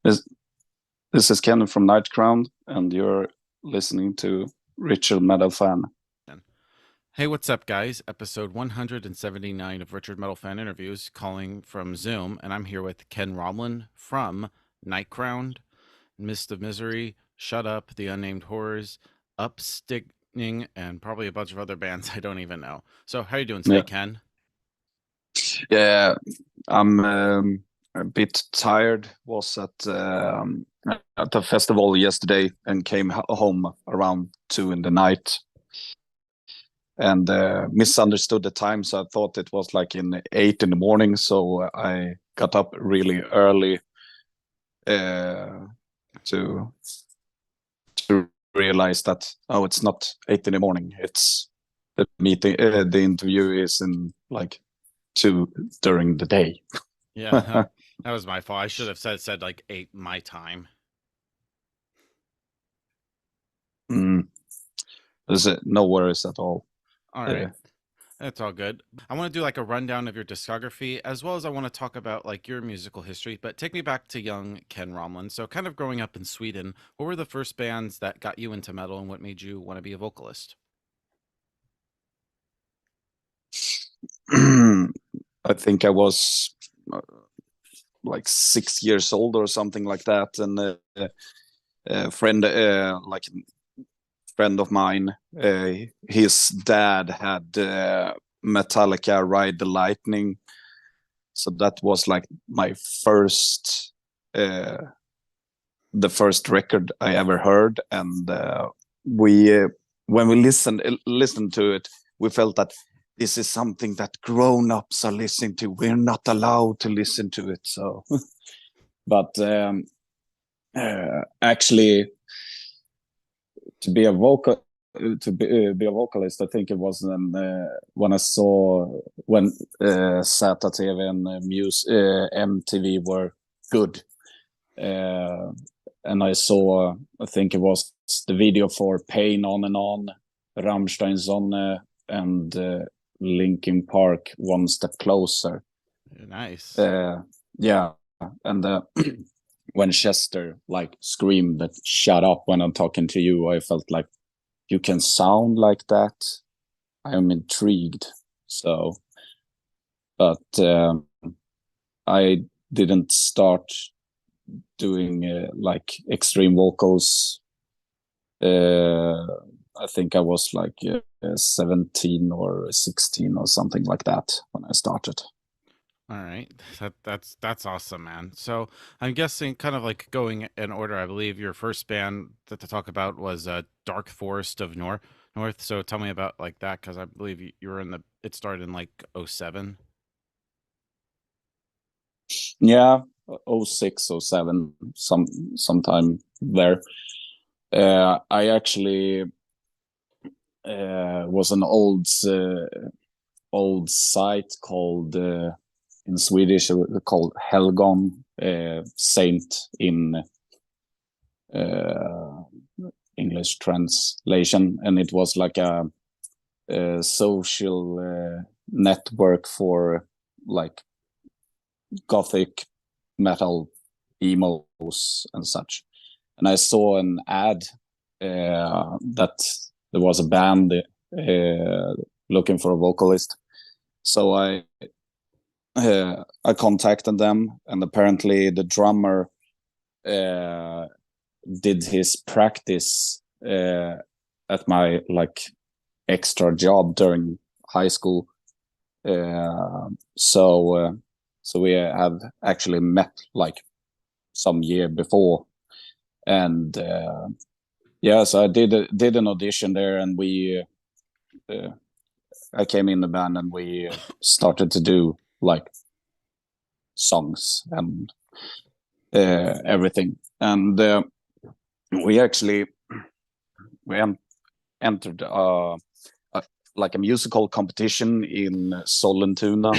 This, this is Ken from Nightcrown, and you're listening to RichardMetalFan. Hey, what's up, guys? Episode 179 of Richard Metal Fan Interviews, calling from Zoom, and I'm here with Ken Romlin from Nightcrown, Mist of Misery, Shut Up, The Unnamed Horrors, Upstigning, and probably a bunch of other bands I don't even know. So, how are you doing today, Yeah, Ken? yeah. I'm a bit tired. Was at the festival yesterday and came home around 2 in the night and misunderstood the time. So I thought it was like in 8 in the morning. So I got up really early to to realize that it's not 8 in the morning. It's the meeting. The interview is in like 2 during the day. Yeah, that was my fault. I should have said like 8 my time. Mm. There's no worries at all. All Uh, right. That's all good. I want to do like a rundown of your discography as well as I want to talk about like your musical history, but take me back to young Ken Romlin. So, kind of growing up in Sweden, what were the first bands that got you into metal and what made you want to be a vocalist? I think I was like 6 years old or something like that, and a friend, like friend of mine, his dad had Metallica Ride the Lightning, so that was like my first, the first record I ever heard, and we when we listened to it, we felt that this is something that grown-ups are listening to. We're not allowed to listen to it. So, but actually, to be a vocal be a vocalist, I think it was when I saw when ZTV and MTV were good, and I saw, I think it was the video for Pain On and On, Rammstein's On, and Linkin Park One Step Closer. Nice. Yeah, and when Chester like screamed that "shut up" when I'm talking to you, I felt like you can sound like that. I am intrigued. So, but I didn't start doing like extreme vocals. I think I was like 17 or 16 or something like that when I started. All right. That's awesome, man. So, I'm guessing kind of like going in order, I believe your first band that to talk about was Dark Forest of North. So, tell me about like that cuz I believe you were in the it started in like '07. Yeah, 06, 07, sometime there. I actually was an old site called in Swedish called Helgon, saint in uh, English translation, and it was like a social network for like gothic metal emos and such. And I saw an ad that there was a band looking for a vocalist. So I contacted them, and apparently the drummer did his practice at my like extra job during high school. So we have actually met like some year before, and yeah, so I did an audition there, and I came in the band, and we started to do like songs and everything, and we actually we entered like a musical competition in Sollentuna,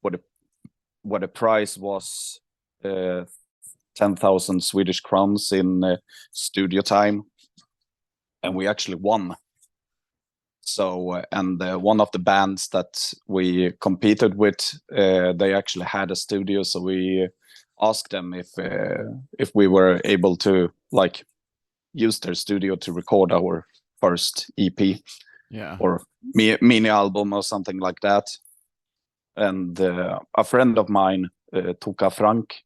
where the prize was 10,000 Swedish crowns in studio time, and we actually won. So, and one of the bands that we competed with, they actually had a studio, so we asked them if we were able to like use their studio to record our first EP, or mini album or something like that. And a friend of mine, Tuka Frank,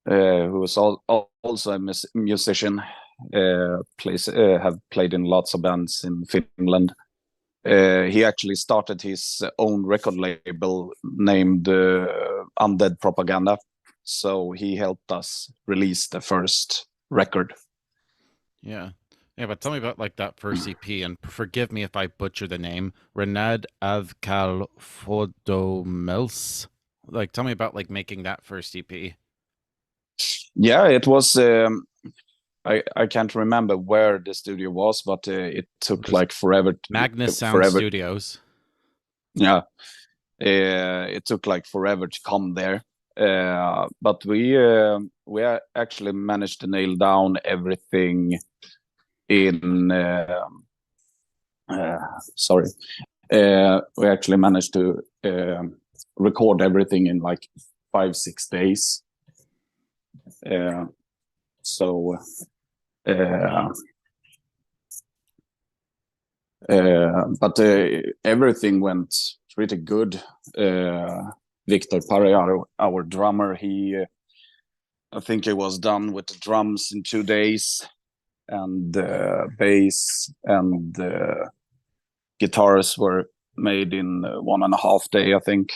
who is also a musician, have played in lots of bands in Finland. He actually started his own record label named Undead Propaganda. So he helped us release the first record. Yeah. Yeah, but tell me about like that first EP, and forgive me if I butcher the name. Renad Avkal Fodomels. Like, tell me about like making that first EP. Yeah, it was. I can't remember where the studio was, but it took like forever. Magnus Sound Studios. Yeah, it took like forever to come there. But we actually managed to nail down everything in. Sorry, we actually managed to record everything in like 5-6 days. But everything went pretty good. Victor Parra, our drummer, I think he was done with the drums in 2 days, and bass and guitars were made in 1.5 days, I think.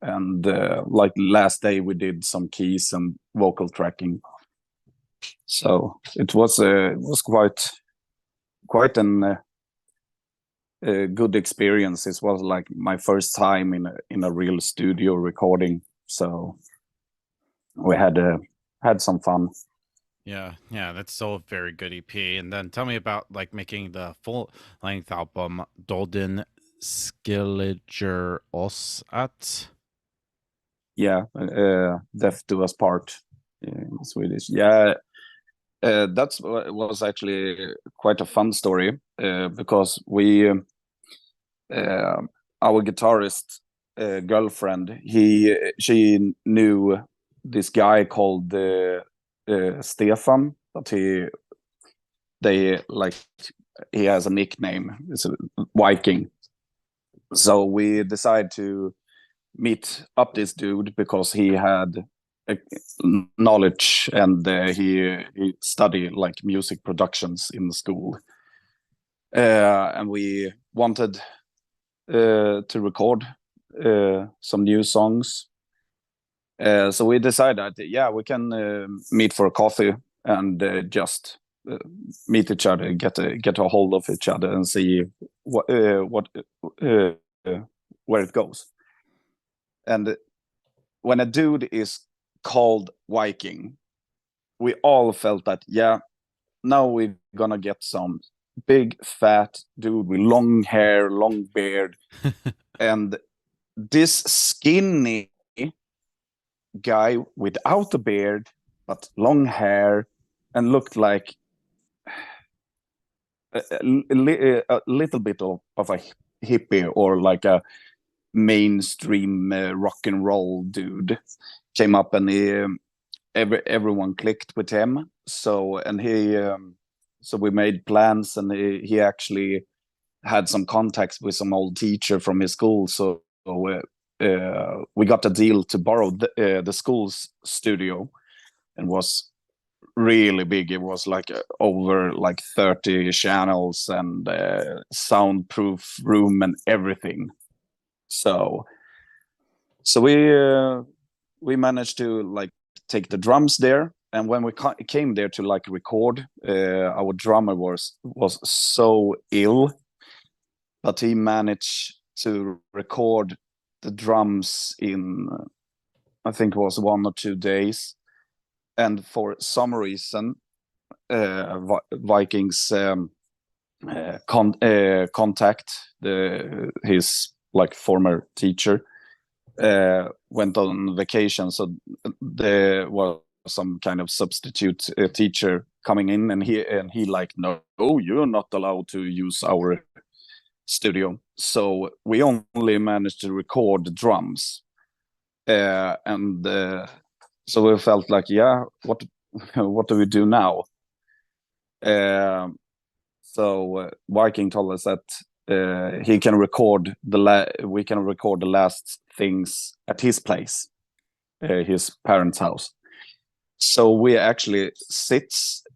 And like last day, we did some keys and vocal tracking. So it was quite an good experience. It was like my first time in a real studio recording, so we had some fun. Yeah, that's still a very good EP. And then tell me about like making the full-length album Dolden Skilliger Oss at. Yeah, Death Do Us Part in Swedish. Yeah, that was actually quite a fun story, because our guitarist girlfriend, she knew this guy called Stefan, but he has a nickname. It's a Viking. So we decided to meet up this dude because he had knowledge, and he studied like music productions in the school, and we wanted to record some new songs. So we decided that, yeah, we can meet for a coffee and just meet each other, get a hold of each other, and see where it goes. And when a dude is called Viking, we all felt that, yeah, now we're gonna get some big fat dude with long hair, long beard, and this skinny guy without a beard but long hair and looked like a little bit of a hippie, or like a mainstream rock and roll dude, came up, and everyone clicked with him. So we made plans, and he actually had some contacts with some old teacher from his school. So we got a deal to borrow the school's studio, and was really big. It was like over like 30 channels and soundproof room and everything. So we managed to like take the drums there, and when we came there to like record, our drummer was so ill, but he managed to record the drums in, I think it was 1 or 2 days. And for some reason, Vikings contact his like former teacher went on vacation, so there was some kind of substitute teacher coming in, and he like, no, you're not allowed to use our studio. So we only managed to record the drums, and So we felt like, yeah, what what do we do now? So Viking told us that he can record we can record the last things at his place, his parents' house. So we actually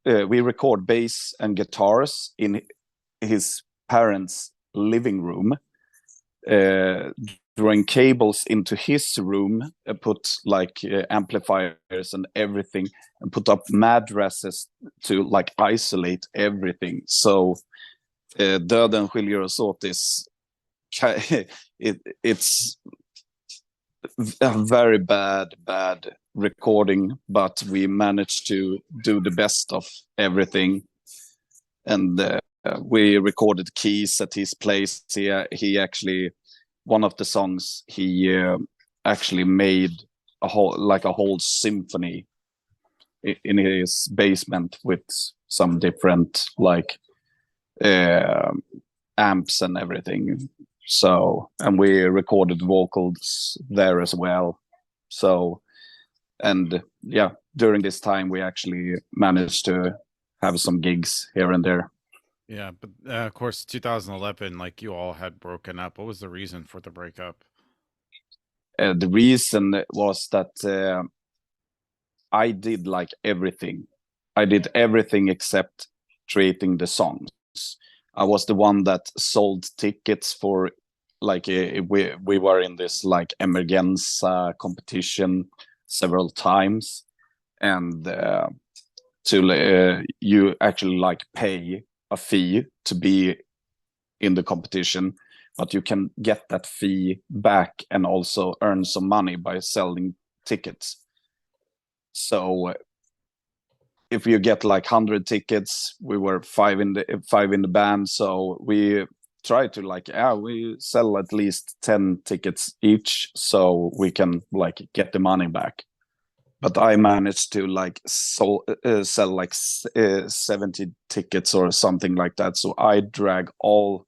we record bass and guitars in his parents' living room, drawing cables into his room, put like amplifiers and everything, and put up mattresses to like isolate everything. So Döden skiljer oss åt is it's a very bad recording, but we managed to do the best of everything. And we recorded keys at his place. He actually, one of the songs, he actually made a whole symphony in his basement with some different like amps and everything. So, and we recorded vocals there as well. So, and yeah, during this time we actually managed to have some gigs here and there. Yeah, but of course, 2011, like you all had broken up. What was the reason for the breakup? The reason was that I did like everything. I did everything except creating the songs. I was the one that sold tickets for like we were in this like emergenza competition several times, and you actually like pay a fee to be in the competition, but you can get that fee back and also earn some money by selling tickets. So if you get like 100 tickets, we were five in the band, so we try to like we sell at least 10 tickets each so we can like get the money back. But I managed to like sell like 70 tickets or something like that. So I drag all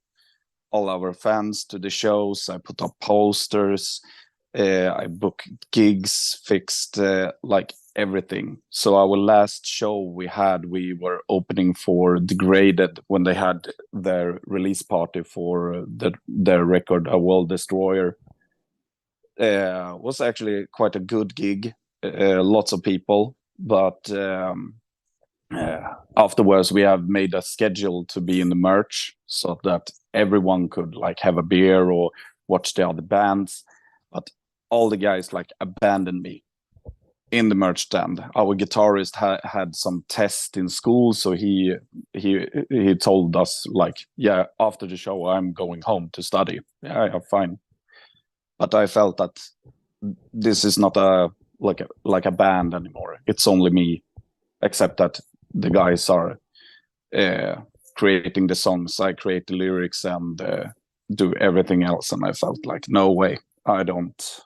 our fans to the shows. I put up posters. I booked gigs, fixed like everything. So our last show we were opening for Degraded when they had their release party for their record A World Destroyer. Was actually quite a good gig. Lots of people, but afterwards we have made a schedule to be in the merch so that everyone could like have a beer or watch the other bands. But all the guys like abandoned me in the merch stand. Our guitarist had some test in school, so he told us like, yeah, after the show I'm going home to study. Yeah, fine. But I felt that this is not like a band anymore. It's only me, except that the guys are creating the songs. I create the lyrics and do everything else. And I felt like, no way, I don't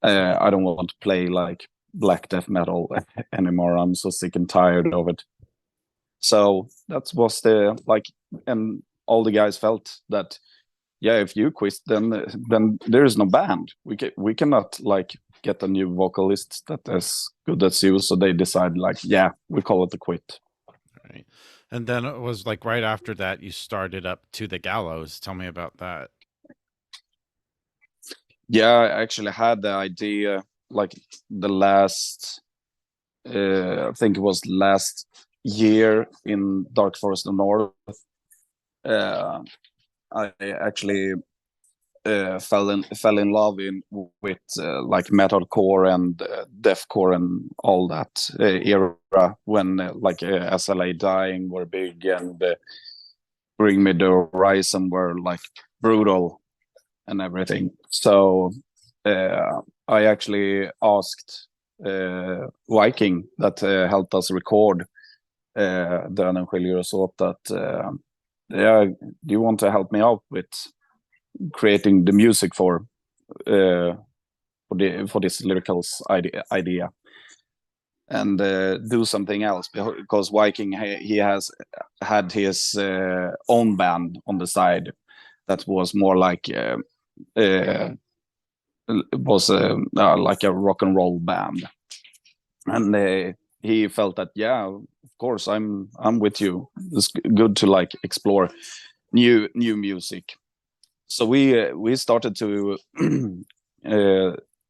want to play like black death metal anymore. I'm so sick and tired of it. So that was the like, and all the guys felt that, yeah, if you quit, then there is no band. We cannot like get a new vocalist that as good as you. So they decide like, yeah, we call it a quit. Right. And then it was like right after that you started up To the Gallows. Tell me about that. Yeah, I actually had the idea like the last I think it was last year in Dark Forest of North. I actually fell in love with like metalcore and deathcore and all that era when like SLA Dying were big and Bring Me the Horizon were like brutal and everything. So I actually asked Viking that helped us record Döden skiljer oss åt that yeah, do you want to help me out with creating the music for this lyricals idea and do something else, because Viking he has had his own band on the side that was more like was like a rock and roll band. and he felt that, yeah, of course, I'm with you. It's good to like explore new music. So we started to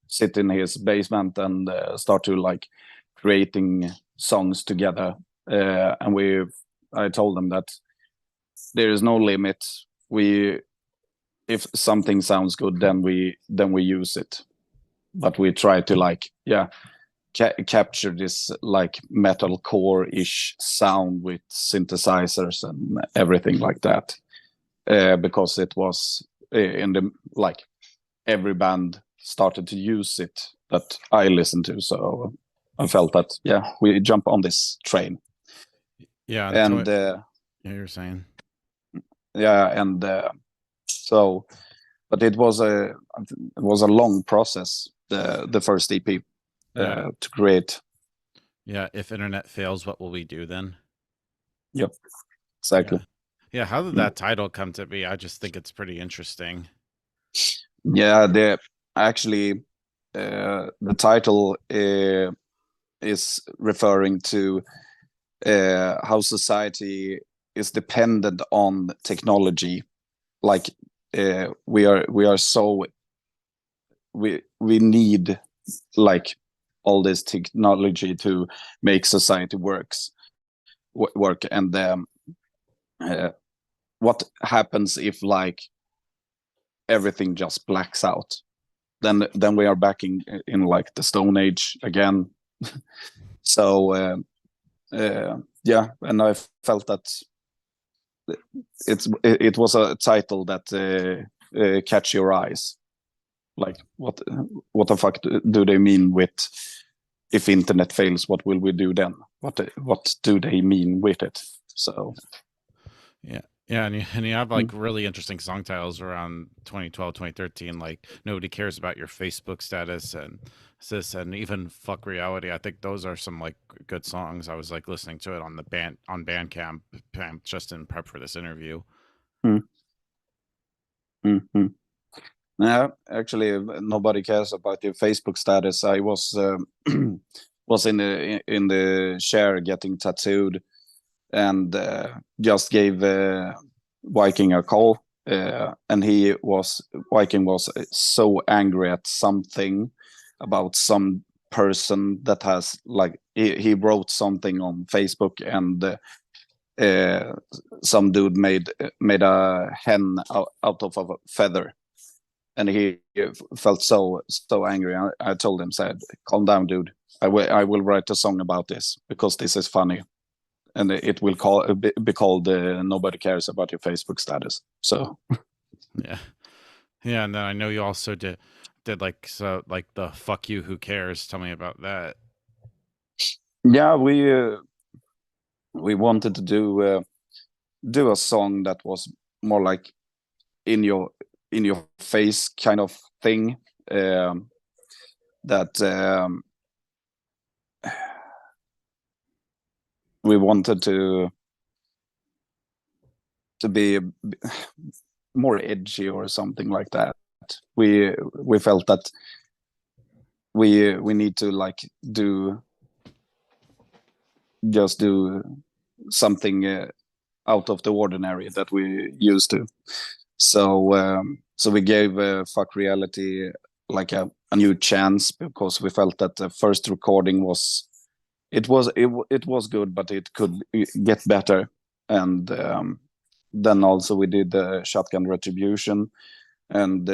sit in his basement and start to like creating songs together. And I told him that there is no limit. If something sounds good, then we use it. But we try to like, yeah, capture this like metalcore-ish sound with synthesizers and everything like that, because it was in the like every band started to use it that I listened to, so I felt that, yeah, we jump on this train. Yeah, And yeah, you're saying. yeah, and so, but it was a long process, the first EP to create. Yeah, if internet fails, what will we do then? Yep, exactly. Yeah, how did that title come to be? I just think it's pretty interesting. Yeah, actually the title is referring to how society is dependent on technology. Like we are so we need like all this technology to make society work. And what happens if like everything just blacks out? Then we are back in like the Stone Age again. So yeah, and I felt that it was a title that catch your eyes. Like what the fuck do they mean with, if internet fails, what will we do then? What do they mean with it? So yeah, and you have like really interesting song titles around 2012, 2013, like Nobody Cares About Your Facebook Status and this, and even Fuck Reality. I think those are some like good songs. I was like listening to it on Bandcamp just in prep for this interview. Yeah, actually, Nobody Cares About Your Facebook Status. I was was in the chair getting tattooed, and just gave Viking a call, and Viking was so angry at something about some person that has like he wrote something on Facebook, and some dude made a hen out of a feather, and he felt so angry. I told him, said, calm down, dude. I will write a song about this because this is funny, and it will be called Nobody Cares About Your Facebook Status. So yeah, and then I know you also did like the Fuck You, Who Cares? Tell me about that. Yeah, we wanted to do a song that was more like in your face kind of thing, that we wanted to be more edgy or something like that. We felt that we need to like do something out of the ordinary that we used to. So we gave Fuck Reality like a new chance, because we felt that the first recording was good, but it could get better. And then also we did the Shotgun Retribution, and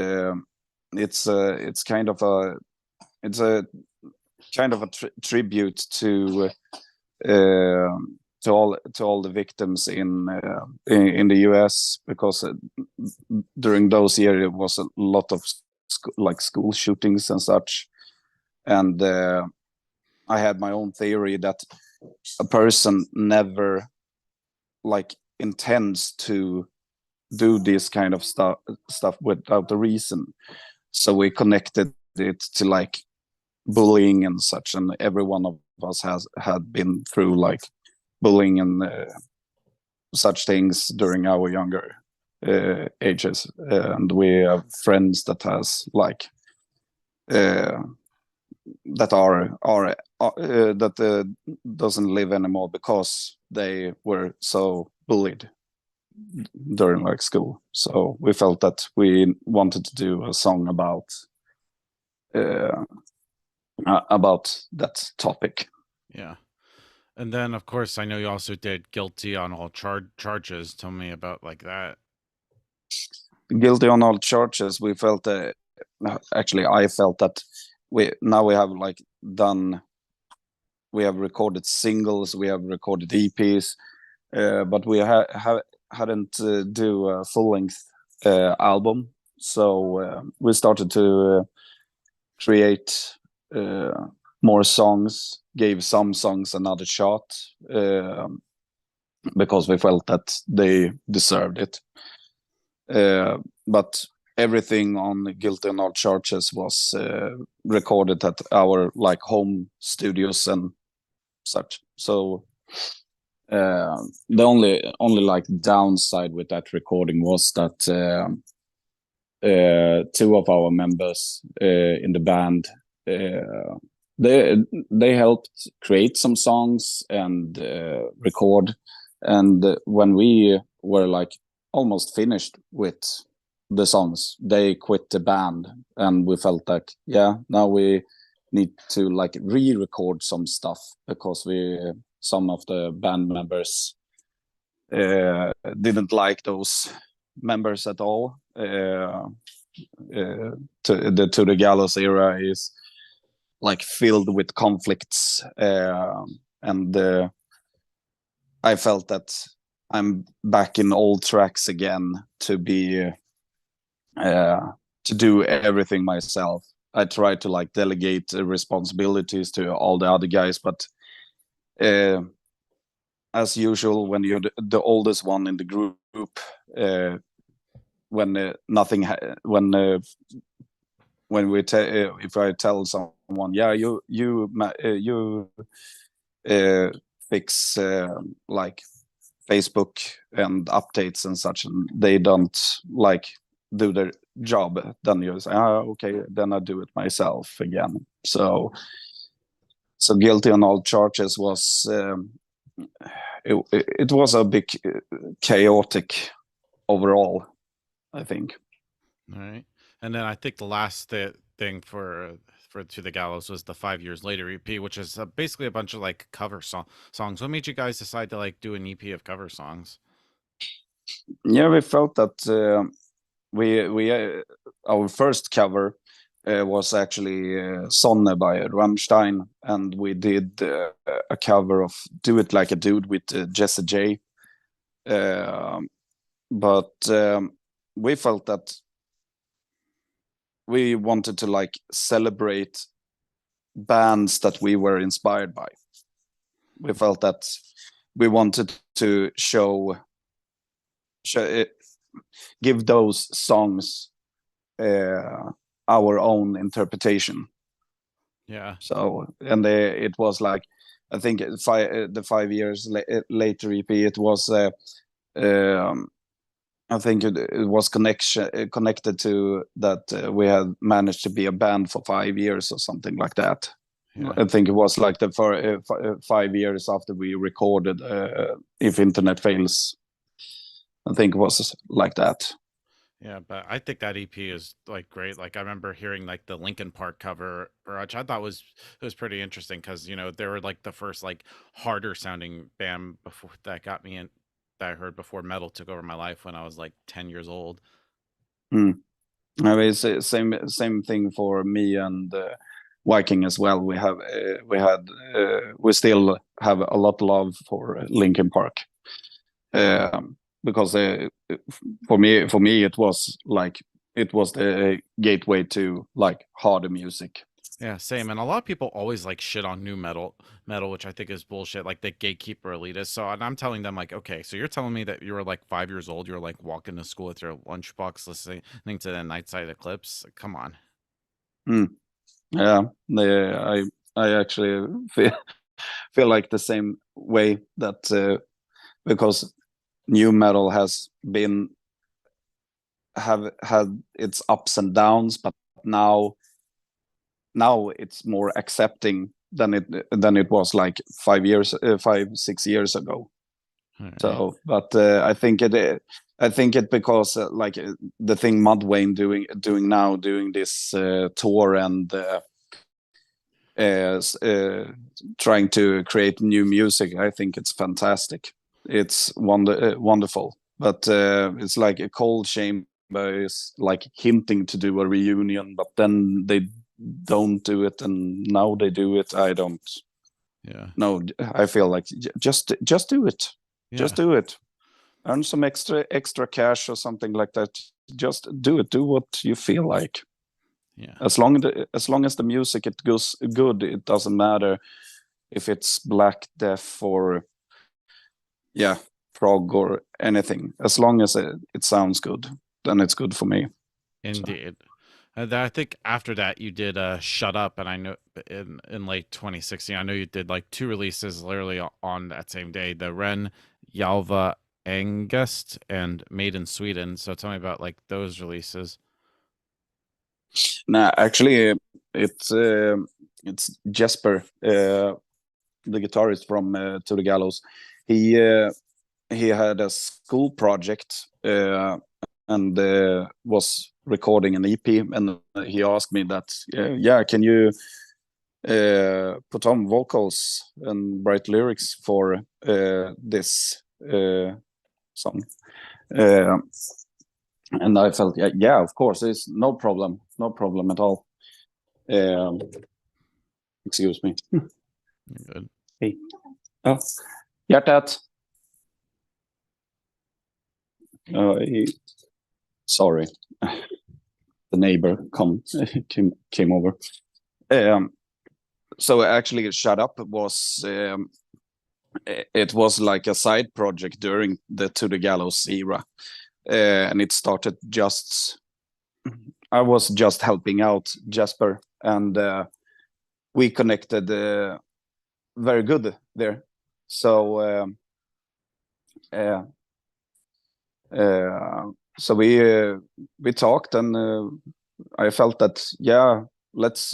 it's kind of a tribute to all the victims in the US, because during those years it was a lot of school shootings and such. And I had my own theory that a person never like intends to do this kind of stuff without a reason. So we connected it to like bullying and such, and every one of us had been through like bullying and such things during our younger ages, and we have friends that has like doesn't live anymore because they were so bullied during like school. So we felt that we wanted to do a song about that topic. Yeah. And then, of course, I know you also did Guilty on All Charges. Tell me about like that. Guilty on all charges. We felt actually I felt that we have like done. We have recorded singles, we have recorded EPs, but we hadn't do a full length album. So we started to create more songs, gave some songs another shot because we felt that they deserved it. But everything on Guilty on All Charges was recorded at our like home studios and such. So the only like downside with that recording was that two of our members in the band they helped create some songs and record, and when we were like almost finished with the songs, they quit the band, and we felt like now we need to like re-record some stuff because some of the band members didn't like those members at all. To the Gallows era is like filled with conflicts, and I felt that I'm back in old tracks again to be to do everything myself. I try to like delegate responsibilities to all the other guys, but as usual, when you're the oldest one in the group, when nothing when we if I tell someone, you fix like Facebook and updates and such, and they don't like do their job, then you say, okay, then I do it myself again. So Guilty on All Charges was it was a bit chaotic overall, I think. All right. And then I think the last thing for To the Gallows was the 5 Years Later EP, which is basically a bunch of like cover songs. What made you guys decide to like do an EP of cover songs? Yeah, we felt that we our first cover was actually Sonne by Rammstein, and we did a cover of Do It Like a Dude with Jesse J. But we felt that we wanted to like celebrate bands that we were inspired by. We felt that we wanted to give those songs our own interpretation. Yeah. So, and it was like, I think the 5 years later EP, it was I think it was connected to that we had managed to be a band for 5 years or something like that. Yeah. I think it was like the 5 years after we recorded If Internet Fails. I think it was like that. Yeah, but I think that EP is like great. Like I remember hearing like the Linkin Park cover, which I thought was pretty interesting because they were like the first like harder sounding band before that got me in that I heard before metal took over my life when I was like 10 years old. I mean, it's same thing for me and Viking as well. We still have a lot of love for Linkin Park. Because for me it was the gateway to like harder music. Yeah, same. And a lot of people always like shit on new metal, which I think is bullshit. Like the gatekeeper elitist. So, and I'm telling them like, okay, so you're telling me that you were like 5 years old, you're like walking to school with your lunchbox, listening to the Nightside Eclipse. Come on. Yeah, I actually feel like the same way that because new metal has have had its ups and downs, but now now it's more accepting than it was like 5 6 years ago. All right. So, but I think it because the thing Mudvayne doing now, doing this tour and trying to create new music. I think it's fantastic. It's wonderful. But it's like a Cold Chamber is like hinting to do a reunion, but then they don't do it, and now they do it. I don't. Yeah. No, I feel like just do it. Yeah. Just do it. Earn some extra cash or something like that. Just do it. Do what you feel like. Yeah. As long as the music it goes good, it doesn't matter if it's Black Death or prog or anything. As long as it sounds good, then it's good for me. Indeed. And then I think after that you did Shut Up, and I know in late 2016, I know you did like 2 releases literally on that same day, the Ren Jalva Angest and Made in Sweden. So tell me about like those releases. Nah, actually, it's Jesper, the guitarist from To the Gallows. He had a school project and was recording an EP, and he asked me that, can you put on vocals and write lyrics for this song? And I felt, yeah, of course, it's no problem at all. Excuse me. Good. Hey. Oh, hjärtat. Sorry, the neighbor came over. So actually, Shut Up was it was like a side project during the To the Gallows era, and it started I was just helping out Jesper, and we connected very good there. So so we talked, and I felt that let's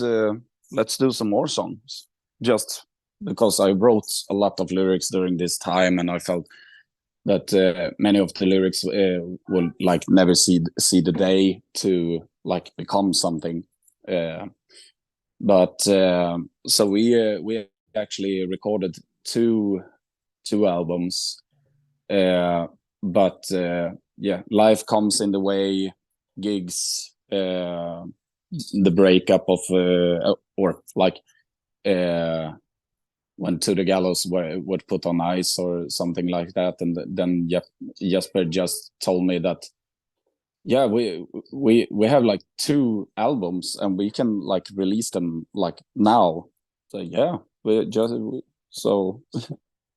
do some more songs, just because I wrote a lot of lyrics during this time, and I felt that many of the lyrics will like never see the day to like become something. But so we actually recorded two albums. But life comes in the way, gigs, the breakup of or like when To the Gallows would put on ice or something like that, and then Jesper just told me that we have like 2 albums and we can like release them like now. So so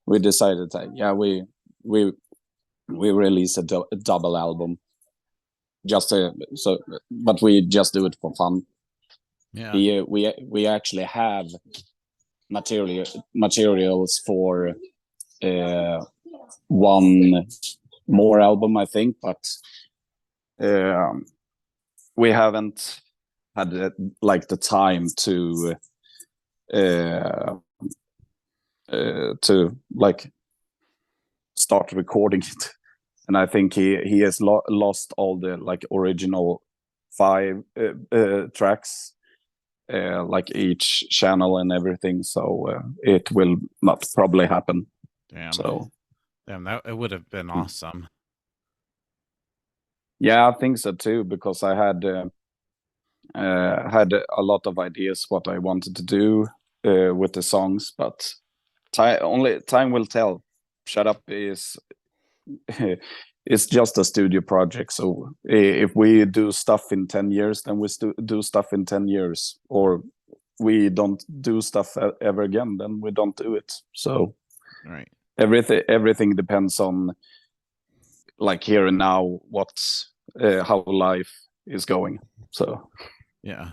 we decided that we release a double album, but we just do it for fun. Yeah. We actually have materials for one more album, I think, but we haven't had like the time to like start recording it. And I think he has lost all the like original 5 tracks, like each channel and everything. So it will not probably happen. Damn. So damn, that it would have been awesome. Yeah, I think so too, because I had a lot of ideas what I wanted to do with the songs, but only time will tell. Shut Up is it's just a studio project. So if we do stuff in 10 years, then we do stuff in 10 years, or we don't do stuff ever again, then we don't do it. So right, everything depends on like here and now, how life is going. So yeah.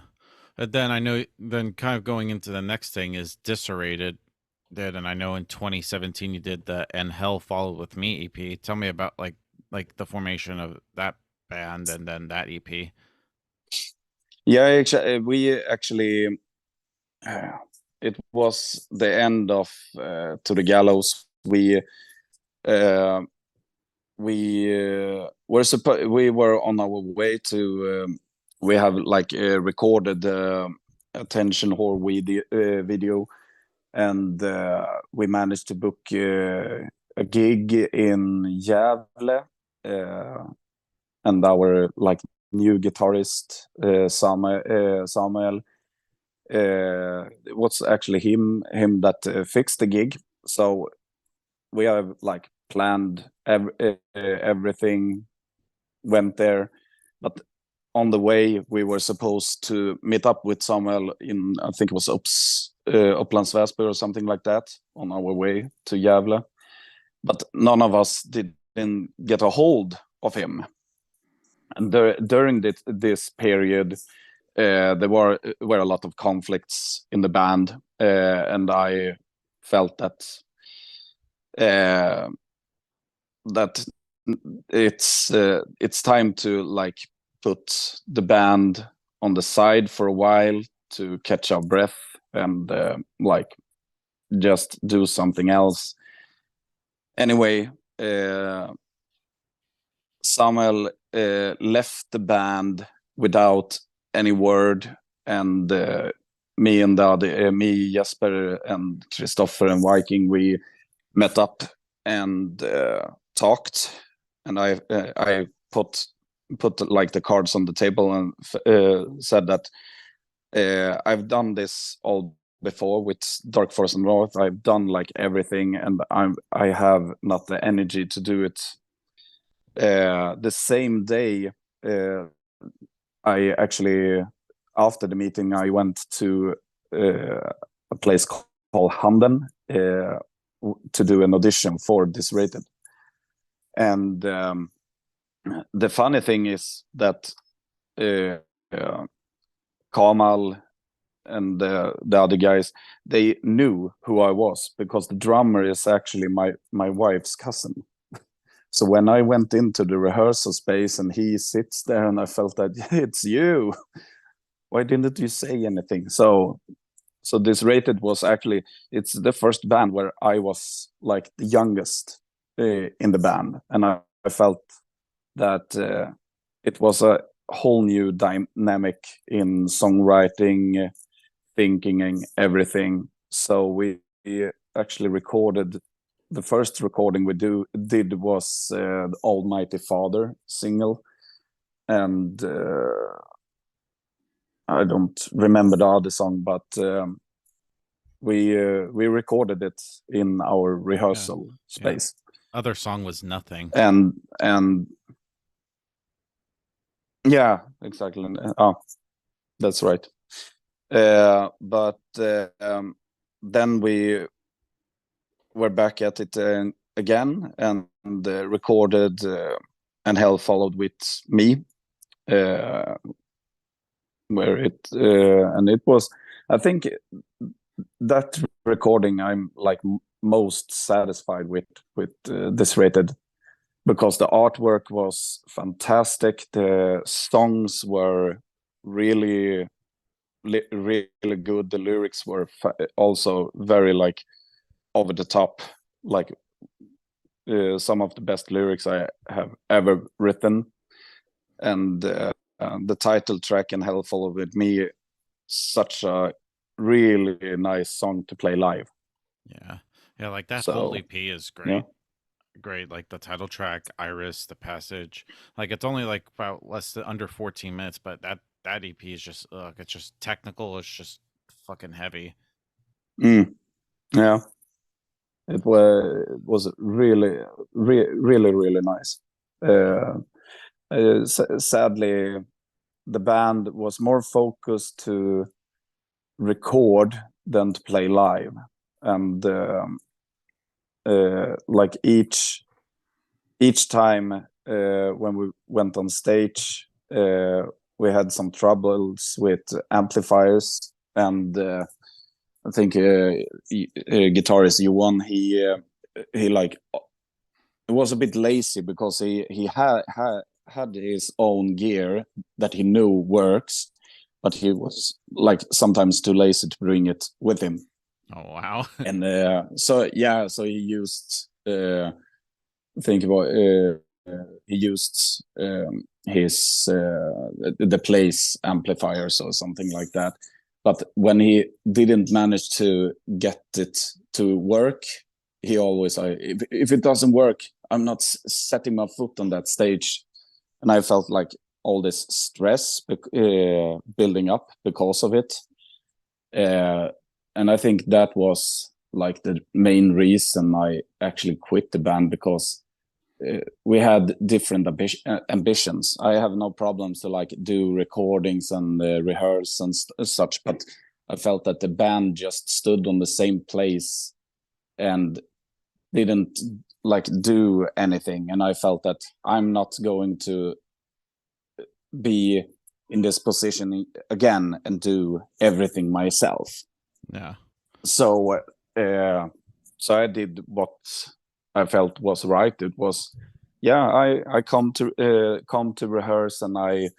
And then I know, then kind of going into the next thing is Disserrated. And I know in 2017 you did the And Hell Followed With Me EP. Tell me about like the formation of that band and then that EP. Yeah, we actually it was the end of To the Gallows. We were on our way to we have like recorded attention horror video, and we managed to book a gig in Gävle, and our like new guitarist Samuel, it was actually him that fixed the gig. So we have like planned everything, went there, but on the way we were supposed to meet up with Samuel in, I think it was Upplands Väsby or something like that, on our way to Gävle, but none of us didn't get a hold of him. And during this period, there were a lot of conflicts in the band, and I felt that that it's time to like put the band on the side for a while to catch our breath and like just do something else. Anyway, Samuel left the band without any word, and me, Jesper, and Christopher and Viking, we met up and talked, and I put like the cards on the table and said that I've done this all before with Dark Force and North. I've done like everything, and I have not the energy to do it. The same day, I actually, after the meeting, I went to a place called Handen to do an audition for Disrated. And the funny thing is that Kamal and the other guys, they knew who I was, because the drummer is actually my wife's cousin. So when I went into the rehearsal space and he sits there, and I felt that it's you. Why didn't you say anything? So Disrated was actually, it's the first band where I was like the youngest in the band, and I felt that it was a whole new dynamic in songwriting, thinking, and everything. So we actually recorded, the first recording we did was the Almighty Father single, and I don't remember the other song, but we recorded it in our rehearsal space. Other song was Nothing. And yeah, exactly. That's right. But then we were back at it again, and recorded And Hell Followed with Me, where it and it was, I think that recording I'm like most satisfied with Disrated, because the artwork was fantastic, the songs were really good, the lyrics were also very like over the top, like some of the best lyrics I have ever written. And the title track, And Hell Followed with Me, such a really nice song to play live. Yeah, like that whole EP is great. Yeah. Great, like the title track, Iris, the passage, like it's only like about under 14 minutes, but that EP is just it's just technical, it's just fucking heavy. Yeah, it was really really nice. Sadly, the band was more focused to record than to play live, and like each time when we went on stage, we had some troubles with amplifiers, and I think guitarist Johan, he like was a bit lazy, because he had his own gear that he knew works, but he was like sometimes too lazy to bring it with him. Oh wow! And so he used think about he used his the place amplifiers or something like that. But when he didn't manage to get it to work, he always if it doesn't work, I'm not setting my foot on that stage. And I felt like all this stress building up because of it. And I think that was like the main reason I actually quit the band, because we had different ambitions. I have no problems to like do recordings and rehearse and such, but I felt that the band just stood on the same place and didn't like do anything. And I felt that I'm not going to be in this position again and do everything myself. Yeah. So I did what I felt was right. It was, I come to rehearse, and I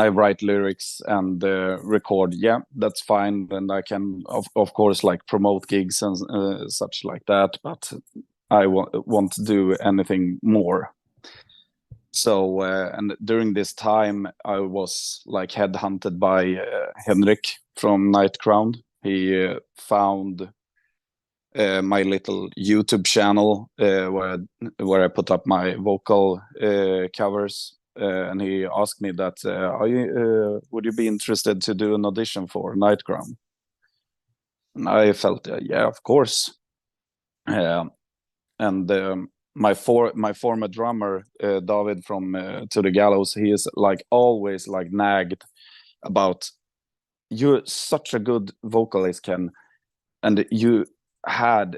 write lyrics and record. Yeah, that's fine. And I can of course like promote gigs and such like that. But I want to do anything more. So and during this time, I was like headhunted by Henrik from Nightcrown. He found my little YouTube channel where I put up my vocal covers, and he asked me that, would you be interested to do an audition for Nightcrown? And I felt, yeah, of course. And my former drummer, David from To the Gallows, he is like always like nagged about, you're such a good vocalist, Ken, and you have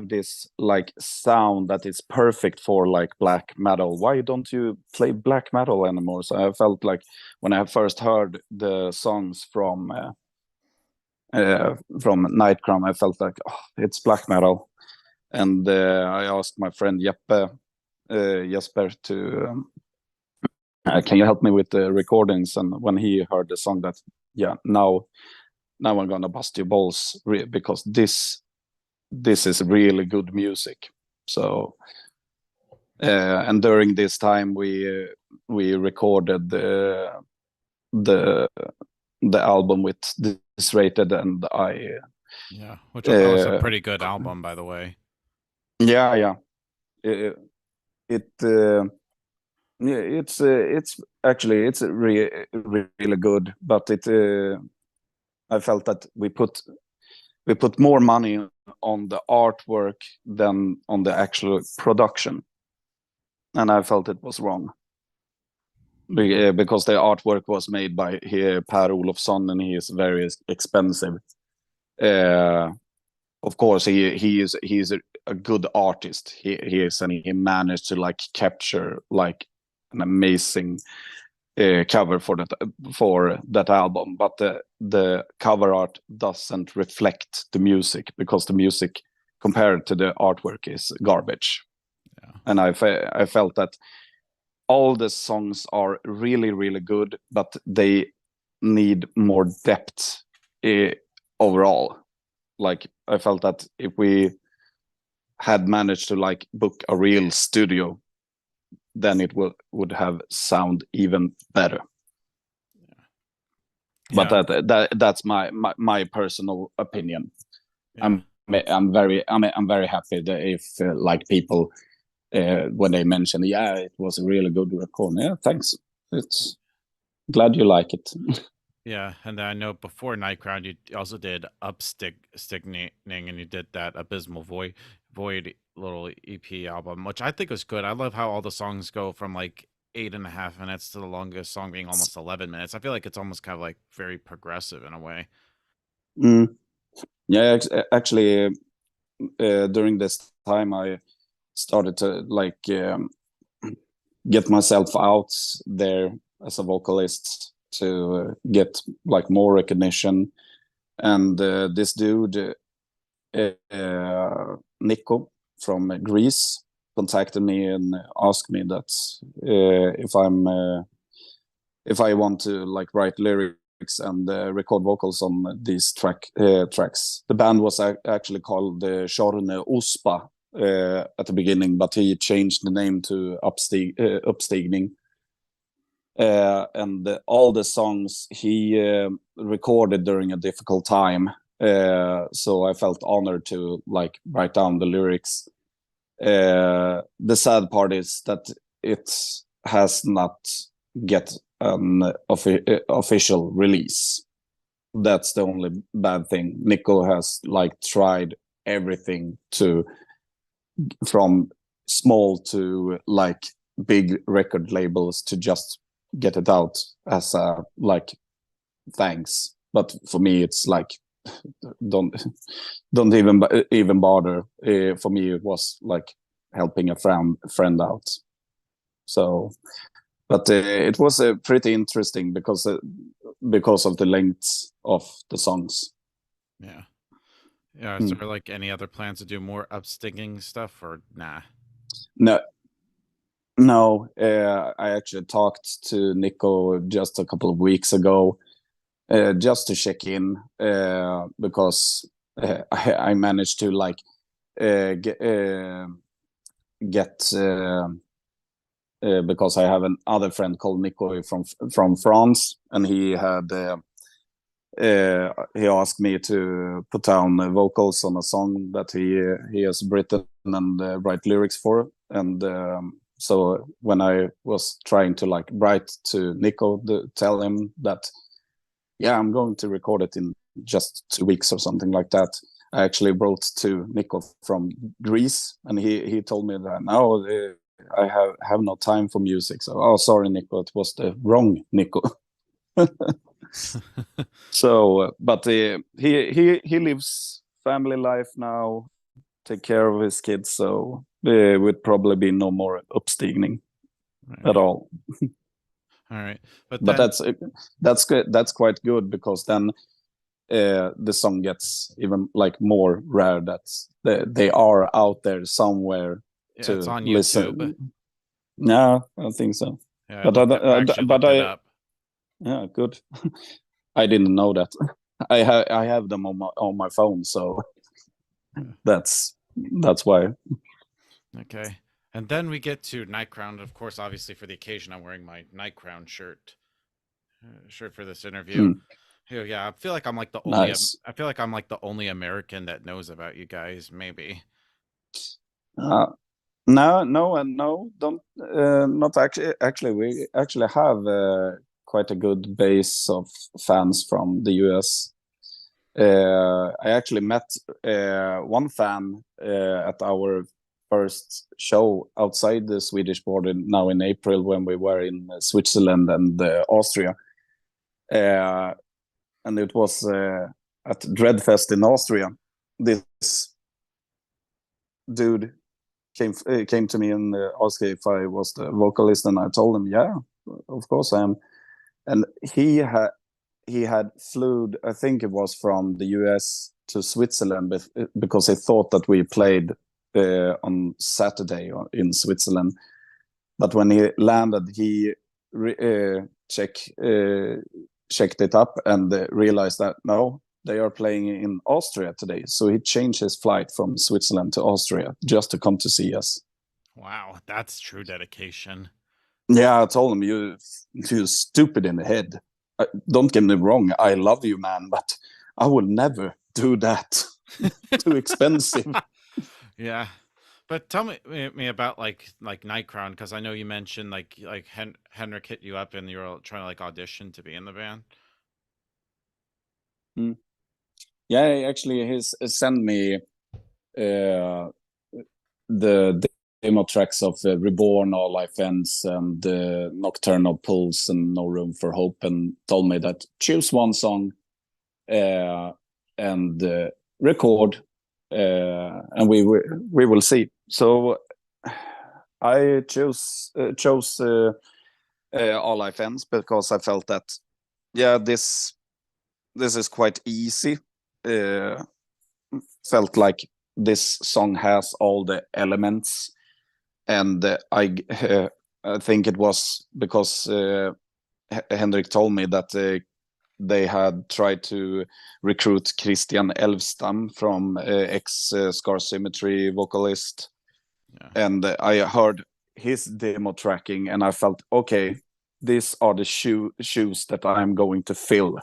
this like sound that is perfect for like black metal. Why don't you play black metal anymore? So I felt like when I first heard the songs from Nightcrown, I felt like, oh, it's black metal. And I asked my friend Jesper to can you help me with the recordings? And when he heard the song, that now I'm gonna bust your balls, because this is really good music. So and during this time we recorded the album with Disrated, and which was also a pretty good album, by the way. It's actually really good, but I felt that we put more money on the artwork than on the actual production, and I felt it was wrong, because the artwork was made by Per Olofsson, and he is very expensive. Of course, he is a good artist. He is, and he managed to like capture like an amazing cover for that album. But the cover art doesn't reflect the music, because the music compared to the artwork is garbage. Yeah. And I felt that all the songs are really, really good, but they need more depth overall. Like I felt that if we had managed to like book a real studio, then it would have sound even better. Yeah. But that's my personal opinion. Yeah. I'm very happy that if like people when they mention, it was a really good record. Yeah, thanks. It's glad you like it. Yeah, and I know before Nightcrown, you also did Upstigning, and you did that Abysmal Void little EP album, which I think was good. I love how all the songs go from like 8.5 minutes to the longest song being almost 11 minutes. I feel like it's almost kind of like very progressive in a way. Yeah, actually, during this time, I started to like get myself out there as a vocalist to get like more recognition. And this dude, Nico from Greece, contacted me and asked me that if I'm if I want to like write lyrics and record vocals on these tracks. The band was actually called Sjorne Ospa at the beginning, but he changed the name to Uppstigning. And all the songs he recorded during a difficult time. So I felt honored to like write down the lyrics. The sad part is that it has not get an official release. That's the only bad thing. Nico has like tried everything from small to like big record labels to just get it out as a like thanks. But for me, it's like don't even bother. For me, it was like helping a friend out. So, but it was pretty interesting because of the length of the songs. Yeah. Is there like any other plans to do more Uppstigning stuff, or nah? No, I actually talked to Nico just a couple of weeks ago, just to check in, because I managed to like get because I have another friend called Nico from France, and he asked me to put down vocals on a song that he has written and write lyrics for, and so when I was trying to like write to Nico to tell him that, yeah, I'm going to record it in just 2 weeks or something like that, I actually wrote to Nico from Greece, and he told me that no, I have no time for music. So, oh, sorry, Nico, it was the wrong Nico. So, but he lives family life now, take care of his kids, so there would probably be no more Uppstigning at all. All right, but that's good. That's quite good, because then the song gets even like more rare. That's they are out there somewhere to it's on listen. YouTube. No, I don't think so. Yeah, but I up. Yeah, good. I didn't know that. I have them on my phone, so that's why. Okay. And then we get to Night Crown. Of course, obviously for the occasion, I'm wearing my Night Crown shirt for this interview. Yeah, I feel like I'm like the only. Nice. I feel like I'm like the only American that knows about you guys. Maybe. No, don't. Not actually. Actually, we actually have quite a good base of fans from the US. I actually met one fan at our first show outside the Swedish border now in April, when we were in Switzerland and Austria. And it was at Dreadfest in Austria. This dude came to me and asked if I was the vocalist, and I told him, yeah, of course I am. And he had flew, I think it was from the US to Switzerland, because he thought that we played on Saturday in Switzerland. But when he landed, he checked it up and realized that no, they are playing in Austria today. So he changed his flight from Switzerland to Austria just to come to see us. Wow, that's true dedication. Yeah, I told him, you're stupid in the head. Don't get me wrong, I love you, man, but I will never do that. Too expensive. Yeah, but tell me about like Night Crown, because I know you mentioned like Henrik hit you up and you were trying to like audition to be in the band. Yeah, actually, he's sent me the demo tracks of Reborn, All Life Ends, and Nocturnal Pulse and No Room for Hope, and told me that choose one song and record, and we will see. So I chose All Life Ends, because I felt that, yeah, this is quite easy. Felt like this song has all the elements, and I think it was because Henrik told me that they had tried to recruit Christian Elvstam from ex-Scar Symmetry vocalist. Yeah. And I heard his demo tracking and I felt, okay, these are the shoes that I'm going to fill.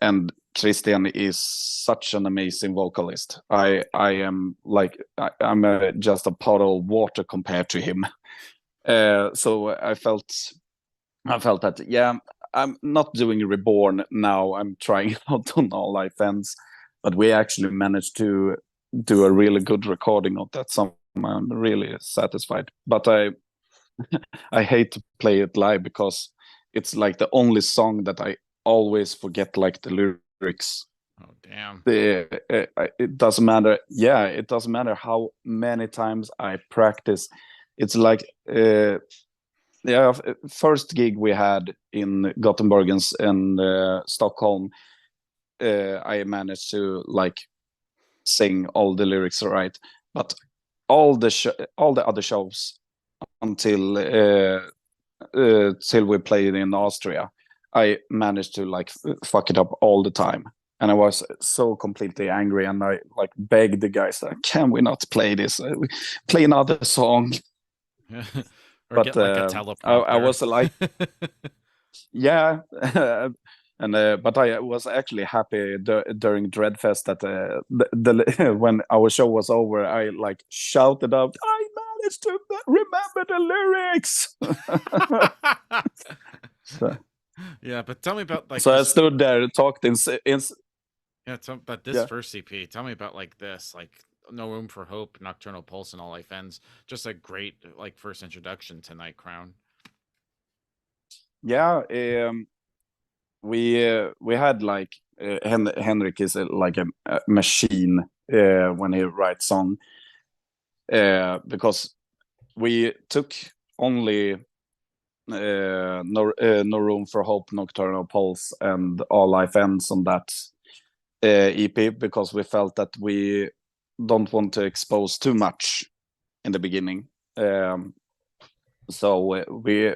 And Christian is such an amazing vocalist. I am like, I'm just a puddle of water compared to him. So I felt that, yeah, I'm not doing Reborn now. I'm trying out on All Life Ends, but we actually managed to do a really good recording of that song. I'm really satisfied. But I hate to play it live because it's like the only song that I always forget like the lyrics. Oh damn! It doesn't matter. Yeah, it doesn't matter how many times I practice. It's like yeah, first gig we had in Gothenburg and Stockholm, I managed to like sing all the lyrics right, but all the other shows until till we played in Austria, I managed to like fuck it up all the time, and I was so completely angry, and I like begged the guys, can we not play this? Play another song. Or but, get like a teleprompter. I was like, yeah, and but I was actually happy during Dreadfest that the when our show was over, I like shouted out, I managed to remember the lyrics. So, yeah, but tell me about like. So I stood there and talked in yeah, tell me about this first EP. Tell me about like this, like No Room for Hope, Nocturnal Pulse, and All Life Ends. Just a great like first introduction to Night Crown. Yeah, we had like Henrik is like a machine when he writes song, because we took only no Room for Hope, Nocturnal Pulse, and All Life Ends on that EP because we felt that we don't want to expose too much in the beginning. So we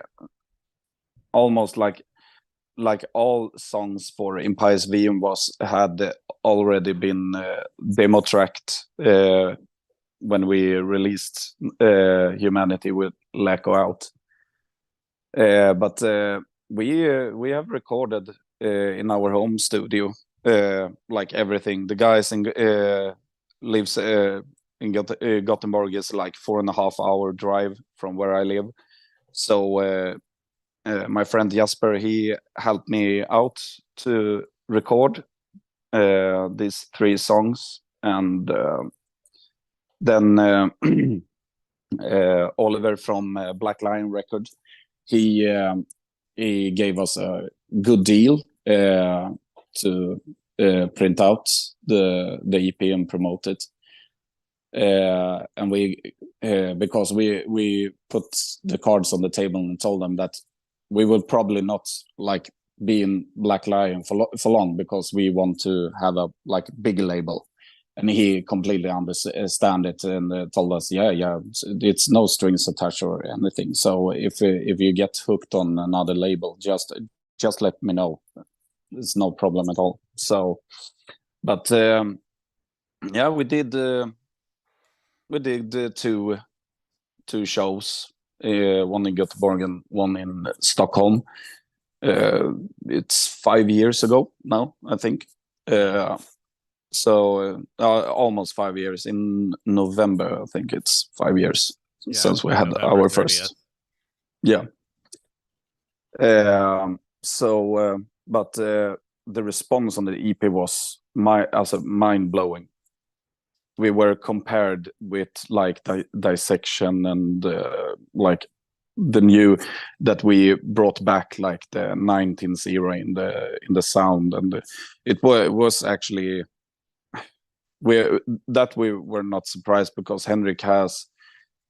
almost like all songs for Impious VM had already been demo tracked when we released Humanity with Lack Out. But we have recorded in our home studio like everything. The guys in lives in Gothenburg is like 4.5 hour drive from where I live. So my friend Jasper, he helped me out to record these 3 songs, and then Oliver from Black Lion Records, he gave us a good deal to print out the EP and promote it. And we because we put the cards on the table and told them that we will probably not like be in Black Lion for long because we want to have a like big label. And he completely understand it and told us, yeah, it's no strings attached or anything. So if you get hooked on another label, just let me know. It's no problem at all. So, but yeah, we did 2 shows, one in Gothenburg and one in Stockholm. It's 5 years ago now, I think. So almost 5 years. In November, I think it's 5 years since we had November our 30th. first. Yeah. But the response on the EP was mind blowing. We were compared with like Dissection and like the new that we brought back, like the 19th era in the sound, and it was actually we were not surprised because Henrik has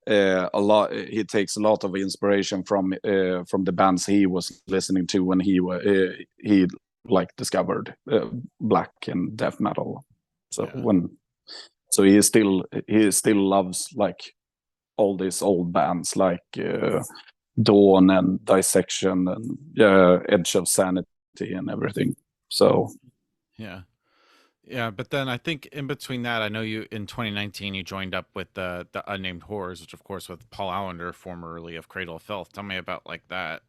a lot. He takes a lot of inspiration from the bands he was listening to when he like discovered black and death metal. So So he still loves like all these old bands like Dawn and Dissection and Edge of Sanity and everything. So yeah, but then I think in between that, I know you in 2019 you joined up with the Unnamed Horrors, which of course with Paul Allender, formerly of Cradle of Filth. Tell me about like that.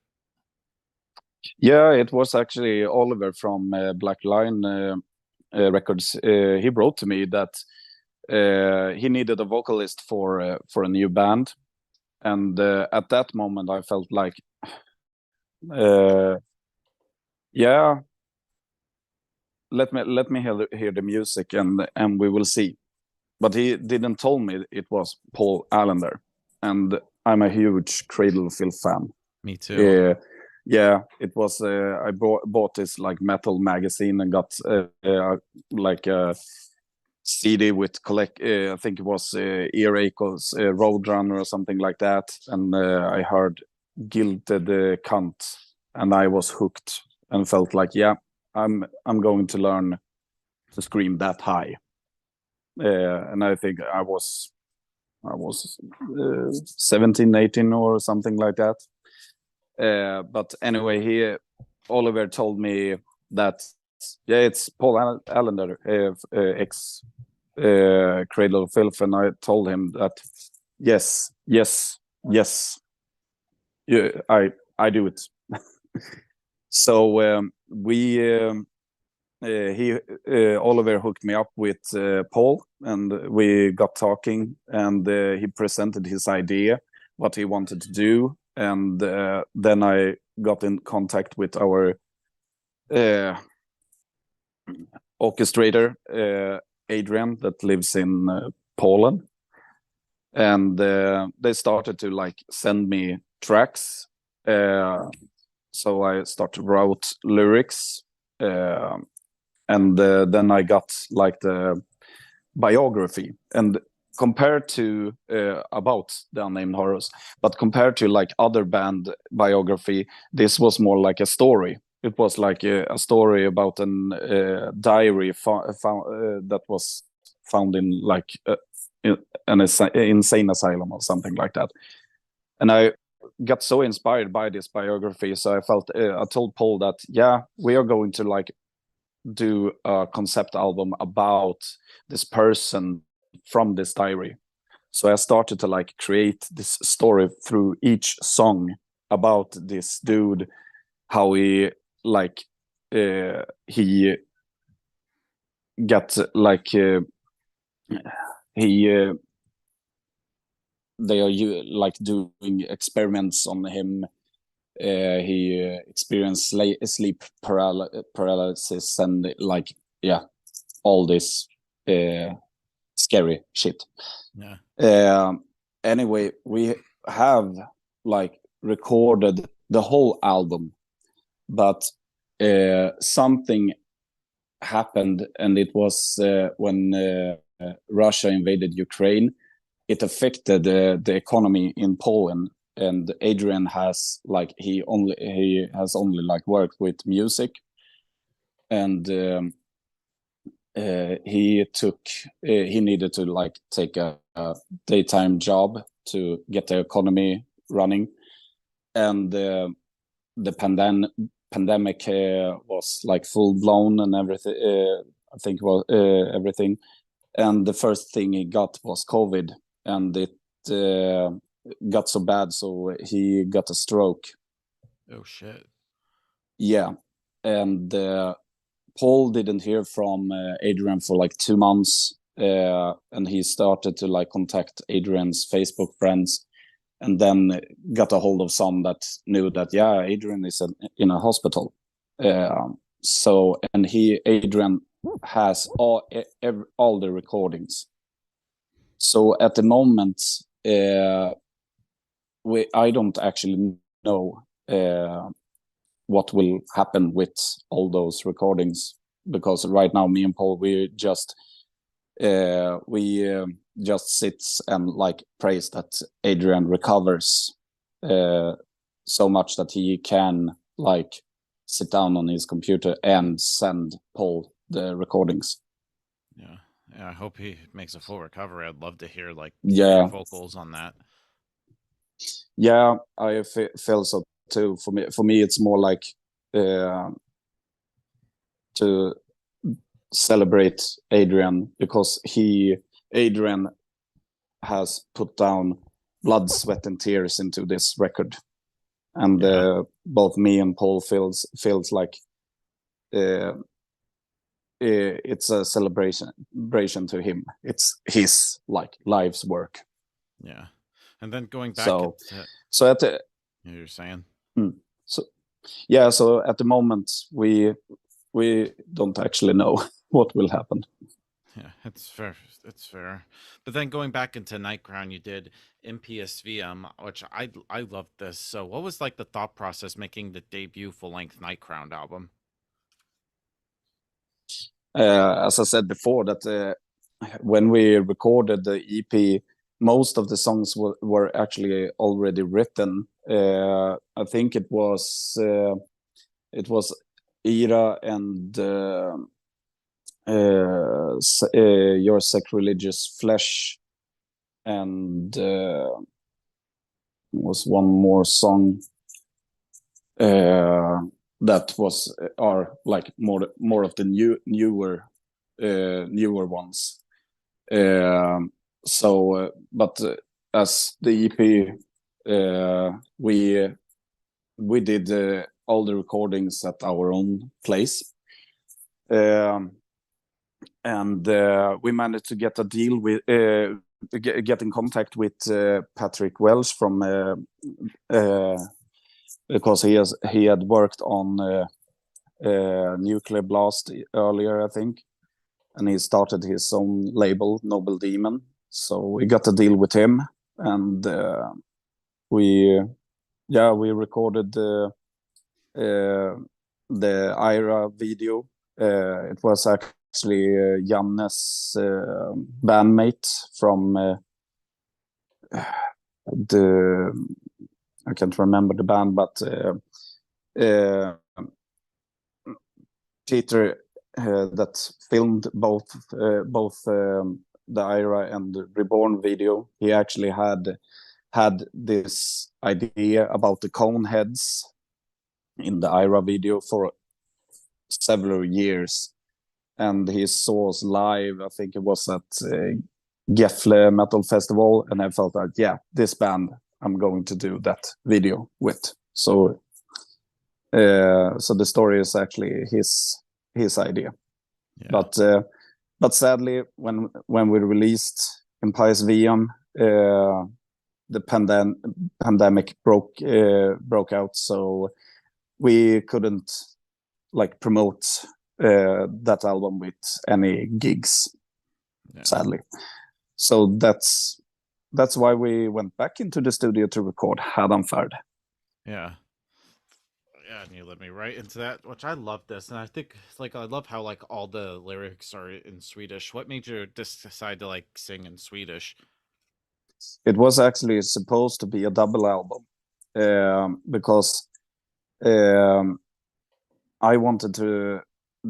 yeah, it was actually Oliver from Black Line Records. He wrote to me that he needed a vocalist for a new band, and at that moment I felt like, yeah, let me hear the music and we will see. But he didn't tell me it was Paul Allender, and I'm a huge Cradle of Filth fan. Me too. Yeah, it was. I bought this like metal magazine and got like a CD with I think it was Earache's Roadrunner or something like that, and I heard Gilded Cunt, and I was hooked and felt like, yeah, I'm going to learn to scream that high. And I think I was 17, 18 or something like that. But anyway, Oliver told me that, yeah, it's Paul Allender, ex Cradle of Filth, and I told him that yes, yeah, I do it. So Oliver hooked me up with Paul, and we got talking, and he presented his idea, what he wanted to do, and then I got in contact with our orchestrator, Adrian, that lives in Poland, and they started to like send me tracks. So I started to write lyrics. And then I got like the biography, and compared to about the Unnamed Horrors, but compared to like other band biography, this was more like a story. It was like a story about an diary that was found in like an insane asylum or something like that. And I got so inspired by this biography, so I felt I told Paul that, yeah, we are going to like do a concept album about this person from this diary. So I started to like create this story through each song about this dude, how he like he got like he they are like doing experiments on him. He experienced sleep paralysis and like, yeah, all this scary shit. Yeah. Anyway, we have like recorded the whole album, but something happened, and it was when Russia invaded Ukraine. It affected the economy in Poland, and Adrian has like he has only like worked with music, and he needed to like take a daytime job to get the economy running, and the pandemic was like full blown and everything. I think it was everything, and the first thing he got was COVID, and it got so bad, so he got a stroke. Oh shit. Yeah, and Paul didn't hear from Adrian for like 2 months, and he started to like contact Adrian's Facebook friends, and then got a hold of some that knew that, yeah, Adrian is in a hospital. So, and Adrian has all the recordings. So at the moment, I don't actually know what will happen with all those recordings, because right now me and Paul, we just sits and like prays that Adrian recovers so much that he can like sit down on his computer and send Paul the recordings. Yeah, I hope he makes a full recovery. I'd love to hear like Yeah, vocals on that. Yeah, I feel so too. For me, it's more like to celebrate Adrian, because Adrian has put down blood, sweat, and tears into this record, and both me and Paul feels like it's a celebration to him. It's his like life's work. Yeah, and then going back, so at the you're saying. So at the moment we don't actually know what will happen. Yeah, it's fair. It's fair. But then going back into Nightcrown, you did MPSVM, which I loved this. So what was like the thought process making the debut full length Nightcrown album? As I said before, that when we recorded the EP, most of the songs were actually already written. I think it was Ira and Your Sacrilegious Flesh, and was one more song that was are like more of the newer ones. But as the EP, we did all the recordings at our own place, and we managed to get a deal with get in contact with Patrick Welsh from because he had worked on Nuclear Blast earlier, I think, and he started his own label, Noble Demon. So we got a deal with him, and we recorded the Ira video. It was actually Janne's bandmate from I can't remember the band, but Peter that filmed both the Ira and the Reborn video. He actually had this idea about the cone heads in the Ira video for several years, and he saw us live. I think it was at Gefle Metal Festival, and I felt like, yeah, this band I'm going to do that video with. So the story is actually his idea. Yeah. But sadly, when we released Impious VM, the pandemic broke out, so we couldn't like promote that album with any gigs, sadly. So that's why we went back into the studio to record Hadanfärd. Yeah, and you led me right into that, which I love this, and I think like I love how like all the lyrics are in Swedish. What made you decide to like sing in Swedish? It was actually supposed to be a double album, because I wanted to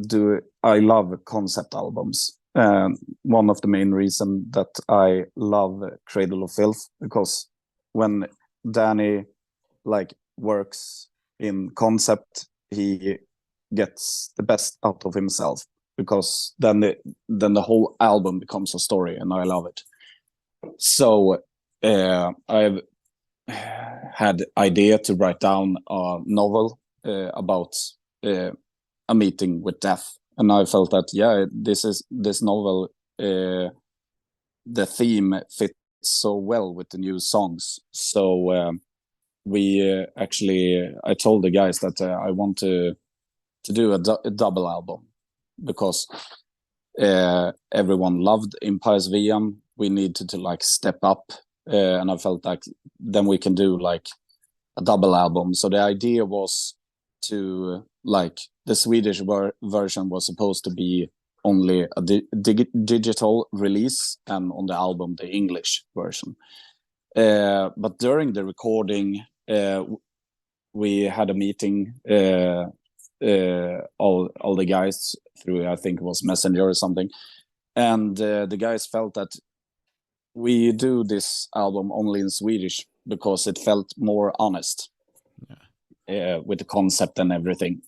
do. I love concept albums. One of the main reasons that I love Cradle of Filth, because when Danny like works in concept, he gets the best out of himself, because then the whole album becomes a story, and I love it. So I've had idea to write down a novel about a meeting with death, and I felt that this novel, the theme fits so well with the new songs. So I told the guys that I want to do a double album, because everyone loved Impious VM. We needed to like step up, and I felt like then we can do like a double album. So the idea was to like the Swedish version was supposed to be only a digital release, and on the album the English version. But during the recording, we had a meeting, all the guys through, I think it was Messenger or something, and the guys felt that we do this album only in Swedish because it felt more honest with the concept and everything.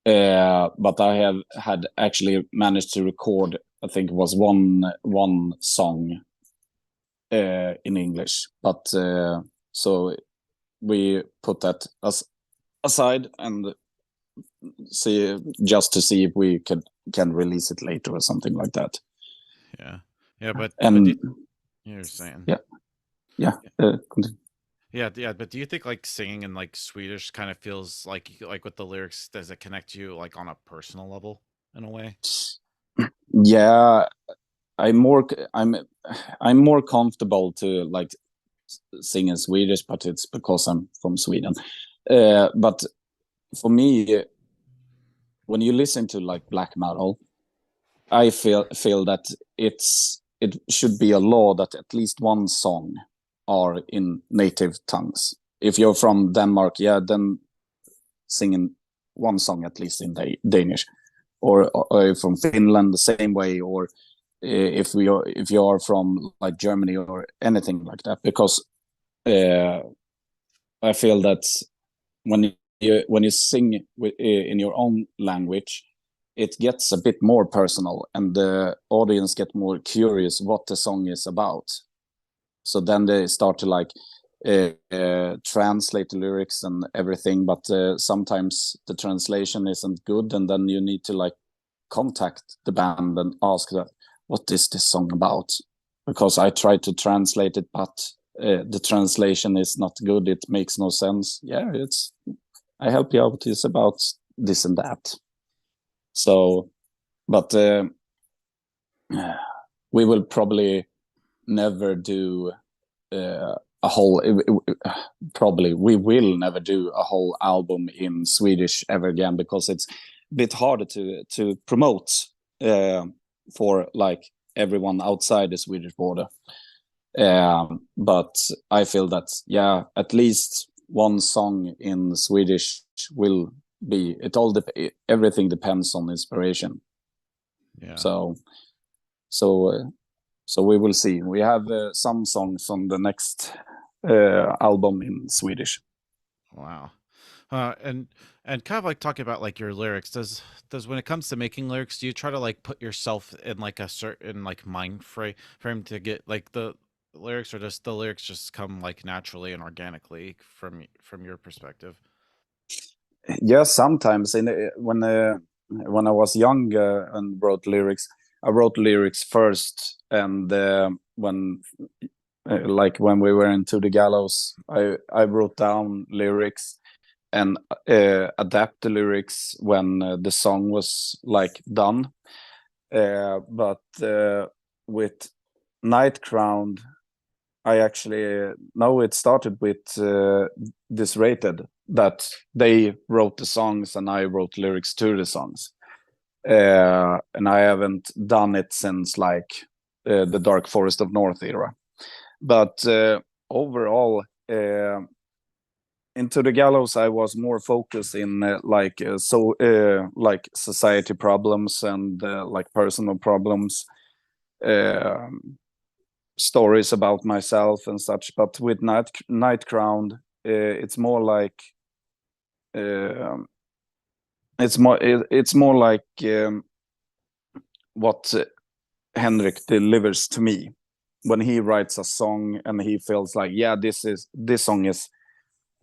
But I have had actually managed to record, I think it was one song in English, but so we put that aside and see, just to see if we can release it later or something like that. But And you're saying but do you think like singing in like Swedish kind of feels like with the lyrics, does it connect you like on a personal level in a way? Yeah, I'm more comfortable to like sing in Swedish, but it's because I'm from Sweden. But for me, when you listen to like black metal, I feel that it should be a law that at least one song are in native tongues. If you're from Denmark, then singing one song at least in Danish, or from Finland the same way, or if you are from like Germany or anything like that, because I feel that when you sing in your own language, it gets a bit more personal, and the audience get more curious what the song is about. So then they start to like translate the lyrics and everything, but sometimes the translation isn't good, and then you need to like contact the band and ask that, what is this song about? Because I tried to translate it, but the translation is not good. It makes no sense. I help you out. It's about this and that. So, but we will probably never do a whole. Probably we will never do a whole album in Swedish ever again, because it's a bit harder to promote for like everyone outside the Swedish border. But I feel that at least one song in Swedish will be. Everything depends on inspiration. So we will see. We have some songs on the next album in Swedish. Wow. And kind of like talking about like your lyrics, does when it comes to making lyrics, do you try to like put yourself in like a certain like mind frame to get like the lyrics, or just the lyrics just come like naturally and organically from your perspective? Yeah, sometimes when I was younger and wrote lyrics, I wrote lyrics first, and when when we were into the gallows, I wrote down lyrics and adapt the lyrics when the song was like done. But with Nightcrown, I actually know it started with Disrated, that they wrote the songs and I wrote lyrics to the songs. And I haven't done it since like the Dark Forest of North era. But overall, into the gallows, I was more focused in like society problems and like personal problems, stories about myself and such. But with Nightcrown, it's more like what Henrik delivers to me when he writes a song and he feels like, this song is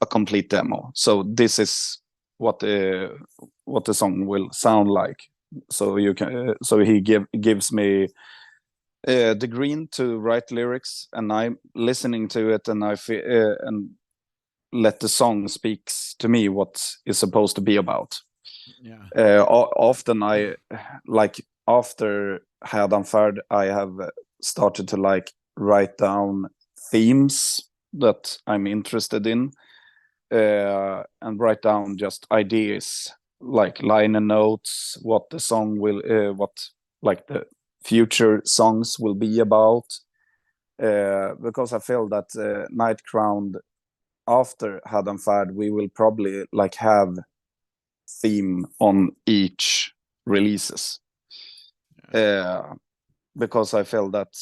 a complete demo. So this is what the song will sound like. So he gives me the green to write lyrics, and I'm listening to it, and I feel and let the song speaks to me what is supposed to be about. Often I like after Hädanfärd, I have started to like write down themes that I'm interested in, and write down just ideas, like liner notes, what the song will, what like the future songs will be about, because I feel that Nightcrown, after Hädanfärd, we will probably like have theme on each releases, because I feel that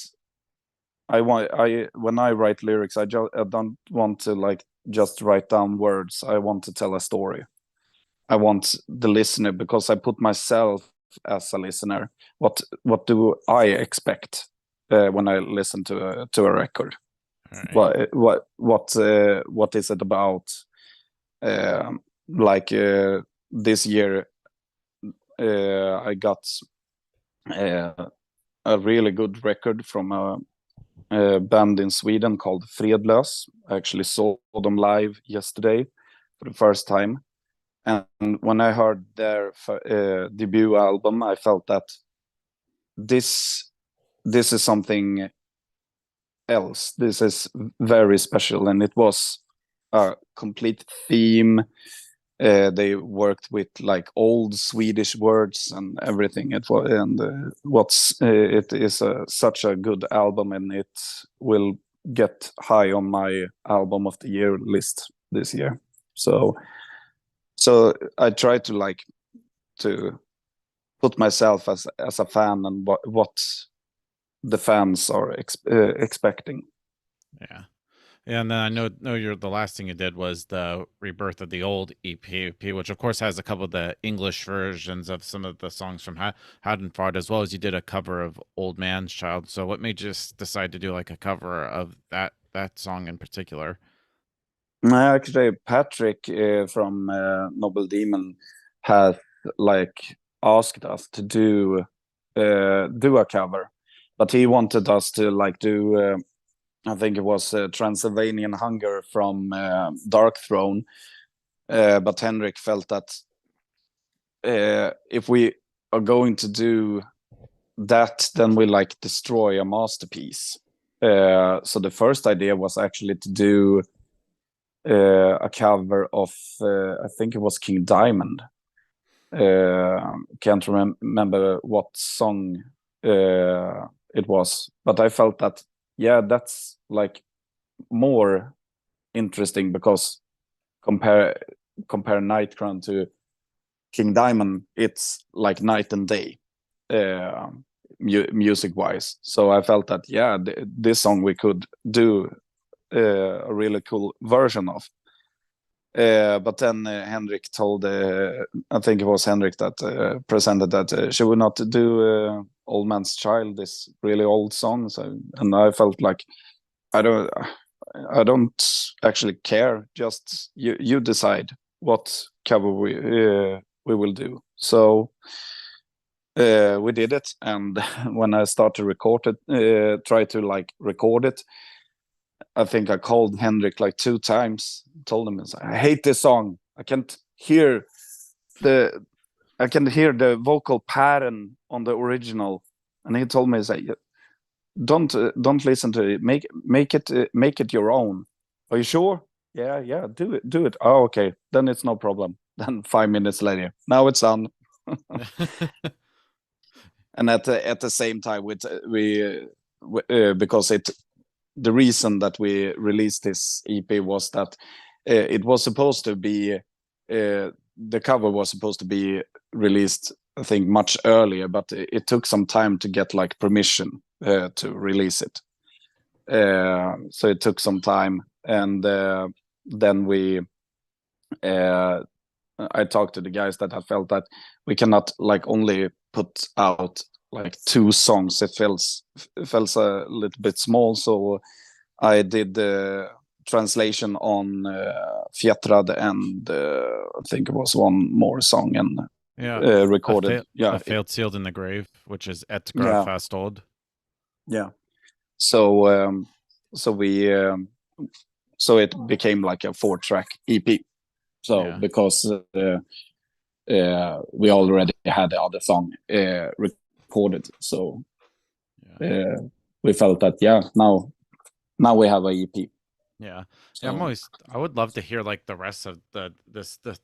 when I write lyrics, I don't want to like just write down words. I want to tell a story. I want the listener, because I put myself as a listener. What do I expect when I listen to a record? All right. What is it about? Like this year, I got a really good record from a band in Sweden called Fredlös. I actually saw them live yesterday for the first time. And when I heard their debut album, I felt that this is something else. This is very special, and it was a complete theme. They worked with like old Swedish words and everything. It is such a good album, and it will get high on my album of the year list this year. So I try to like to put myself as a fan and what the fans are expecting. Yeah. And then I know you're the last thing you did was the rebirth of the old EP, which of course has a couple of the English versions of some of the songs from Hadenfart, as well as you did a cover of Old Man's Child. So what made you decide to do like a cover of that song in particular? Actually, Patrick from Noble Demon has like asked us to do a cover, but he wanted us to like do I think it was Transylvanian Hunger from Dark Throne, but Henrik felt that if we are going to do that, then we like destroy a masterpiece. So the first idea was actually to do a cover of I think it was King Diamond. Can't remember what song it was, but I felt that that's like more interesting, because compare Nightcrown to King Diamond, it's like night and day music wise. So I felt that this song we could do a really cool version of. But then Henrik told, I think it was Henrik that presented that she would not do Old Man's Child, this really old song. So, and I felt like I don't actually care. Just you decide what cover we will do. So we did it, and when I started to record it, try to like record it, I think I called Henrik like 2 times, told him, I hate this song. I can hear the vocal pattern on the original. And he told me, don't listen to it. Make it your own. Are you sure? Yeah, do it. Oh, okay. Then it's no problem. Then 5 minutes later, now it's done. And at the same time, because the reason that we released this EP was that it was supposed to be the cover was supposed to be released, I think, much earlier, but it took some time to get like permission to release it. So it took some time, and then I talked to the guys that I felt that we cannot like only put out like 2 songs. It feels a little bit small, so I did the translation on Fjättrad, and I think it was one more song, and recorded. A Failed Sealed in the Grave, which is Et Yeah. Fast Old. Yeah. So so it became like a 4-track EP. So because we already had the other song recorded, so we felt that now we have a EP. Yeah. So, yeah, I would love to hear like the rest of the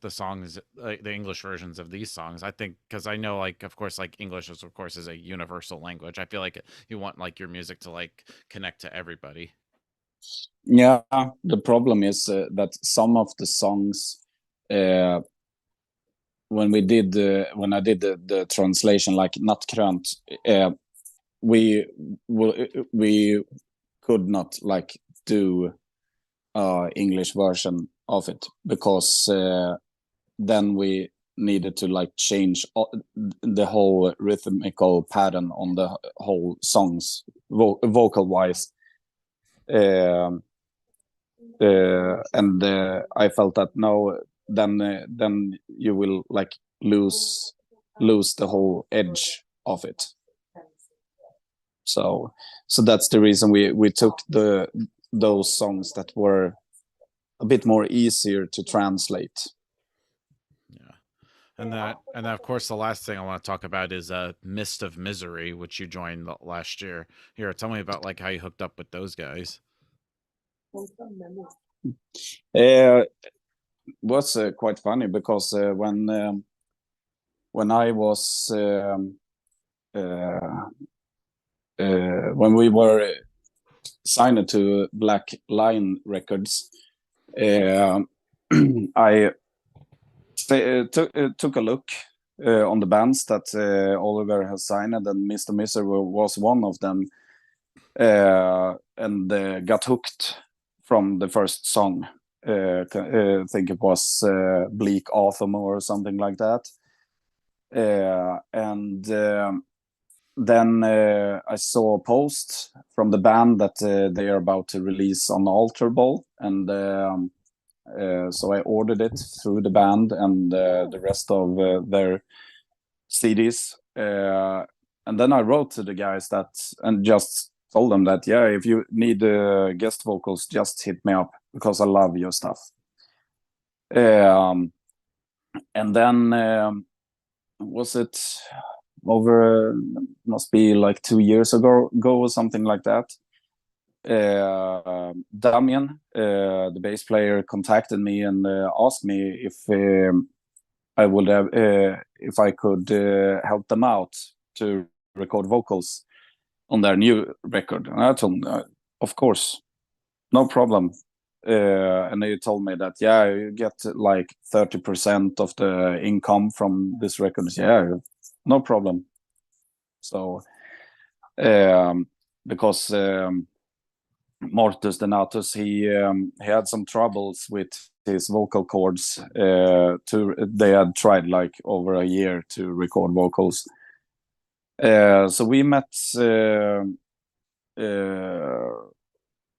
songs, like the English versions of these songs. I think, because I know, like, of course, like English is, of course, is a universal language. I feel like you want like your music to like connect to everybody. Yeah, the problem is that some of the songs, when I did the translation, like Nattkrönt, we could not like do English version of it, because then we needed to like change the whole rhythmical pattern on the whole songs, vocal wise. And I felt that no, then you will like lose the whole edge of it. So that's the reason we took those songs that were a bit more easier to translate. Yeah. And that of course the last thing I want to talk about is Mist of Misery, which you joined last year. Here, tell me about like how you hooked up with those guys. Was quite funny, because when I was when we were signed to Black Lion Records, I took a look on the bands that Oliver has signed, and Mr. Misery was one of them, and got hooked from the first song. I think it was Bleak Autumn or something like that. And then I saw a post from the band that they are about to release on Altar Ball, and so I ordered it through the band and the rest of their CDs. And then I wrote to the guys and just told them that, yeah, if you need guest vocals, just hit me up, because I love your stuff. And then was it over, must be like 2 years ago or something like that. Damien, the bass player, contacted me and asked me if I would have, if I could help them out to record vocals on their new record. And I told them, of course, no problem. And they told me that, yeah, you get like 30% of the income from this record. Yeah, no problem. So, because Mortus Donatus, he had some troubles with his vocal cords. They had tried like over a year to record vocals. So we met.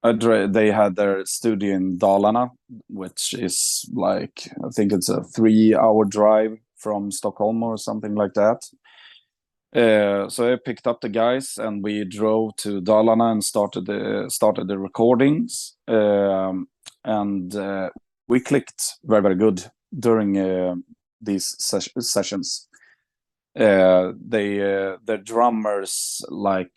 They had their studio in Dalarna, which is like, I think it's a 3-hour drive from Stockholm or something like that. So I picked up the guys and we drove to Dalarna and started the recordings. And we clicked very, very good during these sessions. The drummers, like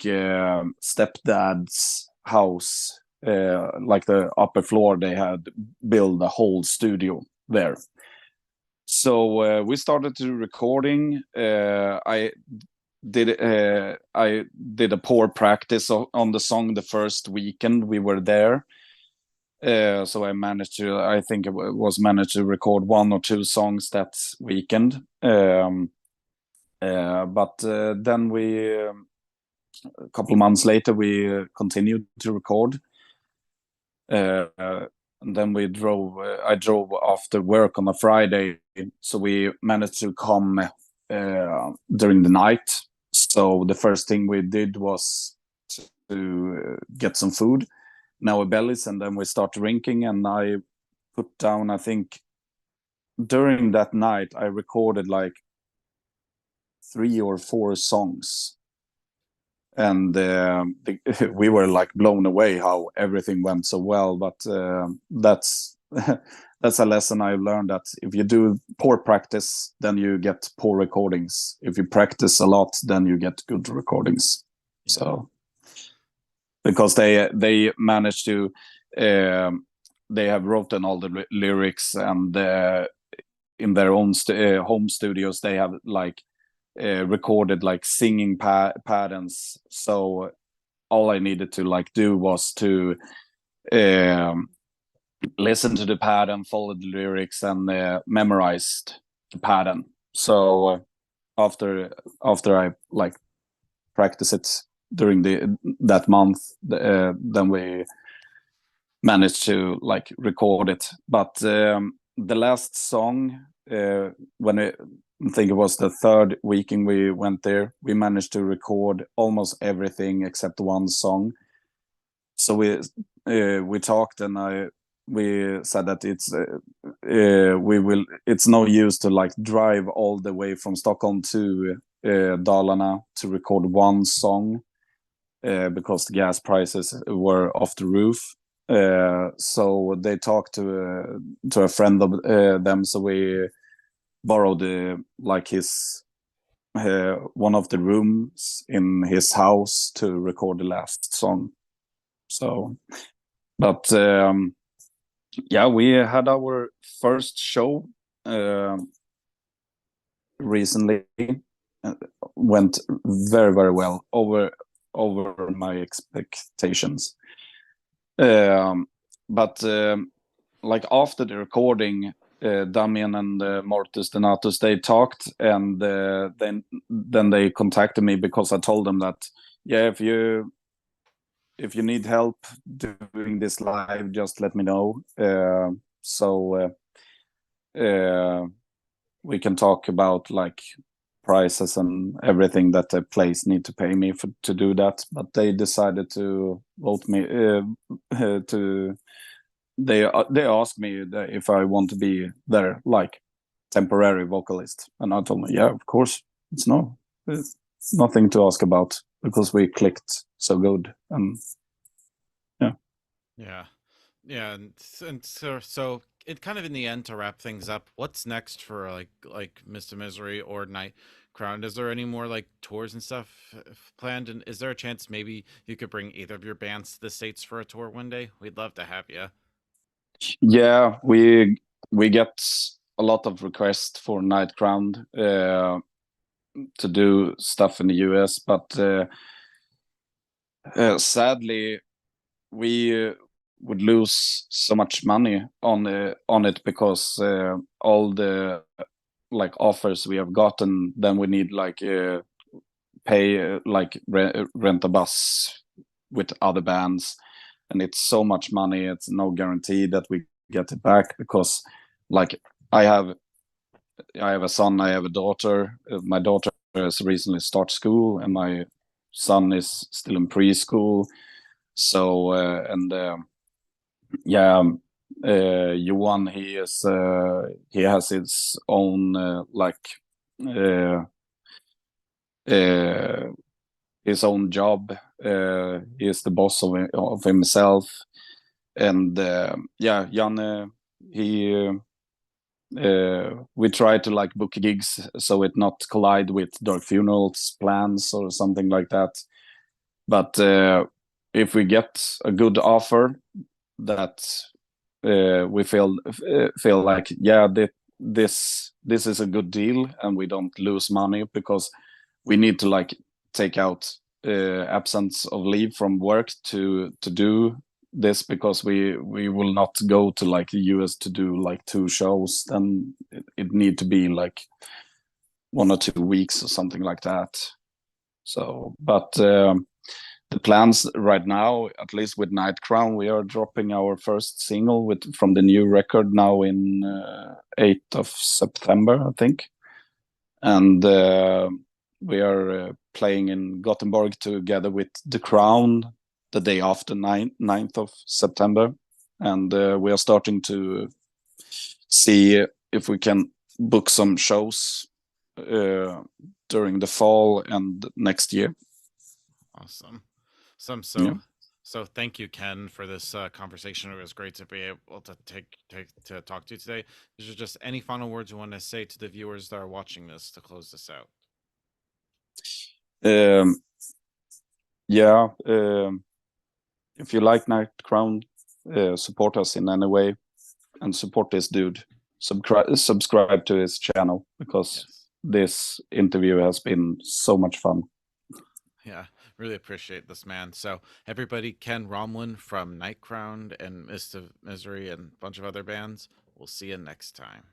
stepdad's house, like the upper floor, they had built a whole studio there. So we started to recording. I did a poor practice on the song the first weekend we were there. So I managed to record 1 or 2 songs that weekend. But then a couple of months later, we continued to record. And then I drove after work on a Friday, so we managed to come during the night. So the first thing we did was to get some food in our bellies, and then we start drinking. And I put down, I think, during that night, I recorded like 3 or 4 songs. And we were like blown away how everything went so well. But that's a lesson I learned, that if you do poor practice, then you get poor recordings. If you practice a lot, then you get good recordings. Yeah. So because they managed to they have written all the lyrics, and in their own home studios they have like recorded like singing patterns. So all I needed to like do was to listen to the pattern, follow the lyrics, and memorized the pattern. So after I like practice it during that month, then we managed to like record it. But the last song, I think it was the third weekend we went there, we managed to record almost everything except one song. So we talked, and we said that it's no use to like drive all the way from Stockholm to Dalarna to record one song, because the gas prices were off the roof. So they talked to a friend of them, so we borrowed like his one of the rooms in his house to record the last song. So, but yeah, we had our first show recently. Went very, very well, over my expectations. But like after the recording, Damien and Mortis Donatus, they talked, and then they contacted me because I told them that, yeah, if you need help doing this live, just let me know. So we can talk about like prices and everything that the place need to pay me to do that. But they decided to vote me to. They asked me if I want to be their like temporary vocalist, and I told them, yeah, of course. It's nothing to ask about, because we clicked so good. And Yeah. Yeah, and so it kind of in the end, to wrap things up, what's next for like Mr. Misery or Night Crown? Is there any more like tours and stuff planned? And is there a chance maybe you could bring either of your bands to the States for a tour one day? We'd love to have you. yeah, we get a lot of requests for Night Crown to do stuff in the US, but sadly we would lose so much money on it, because all the like offers we have gotten, then we need like pay like rent a bus with other bands, and it's so much money. It's no guarantee that we get it back, because like I have a son, I have a daughter. My daughter has recently started school, and my son is still in preschool. So yeah, Johan, he has his own like uh, uh, his own job. He is the boss of himself, and yeah, Janne, he we try to like book gigs so it not collide with Dark Funeral's plans or something like that. But if we get a good offer that we feel like, yeah, this is a good deal, and we don't lose money, because we need to like take out absence of leave from work to do this, because we will not go to like the US to do like 2 shows. Then it need to be like 1 or 2 weeks or something like that. So, but the plans right now, at least with Night Crown, we are dropping our first single from the new record now in 8th of September, I think. And we are playing in Gothenburg together with The Crown the day after 9th of September. And we are starting to see if we can book some shows during the fall and next year. Awesome. So Yeah. so thank you, Ken, for this conversation. It was great to be able to to talk to you today. Is there just any final words you want to say to the viewers that are watching this to close this out? Yeah, if you like Night Crown, support us in any way, and support this dude. Subscribe to his channel, because Yes. this interview has been so much fun. Yeah, really appreciate this, man. So everybody, Ken Romlin from Night Crown and Mist of Misery and a bunch of other bands. We'll see you next time.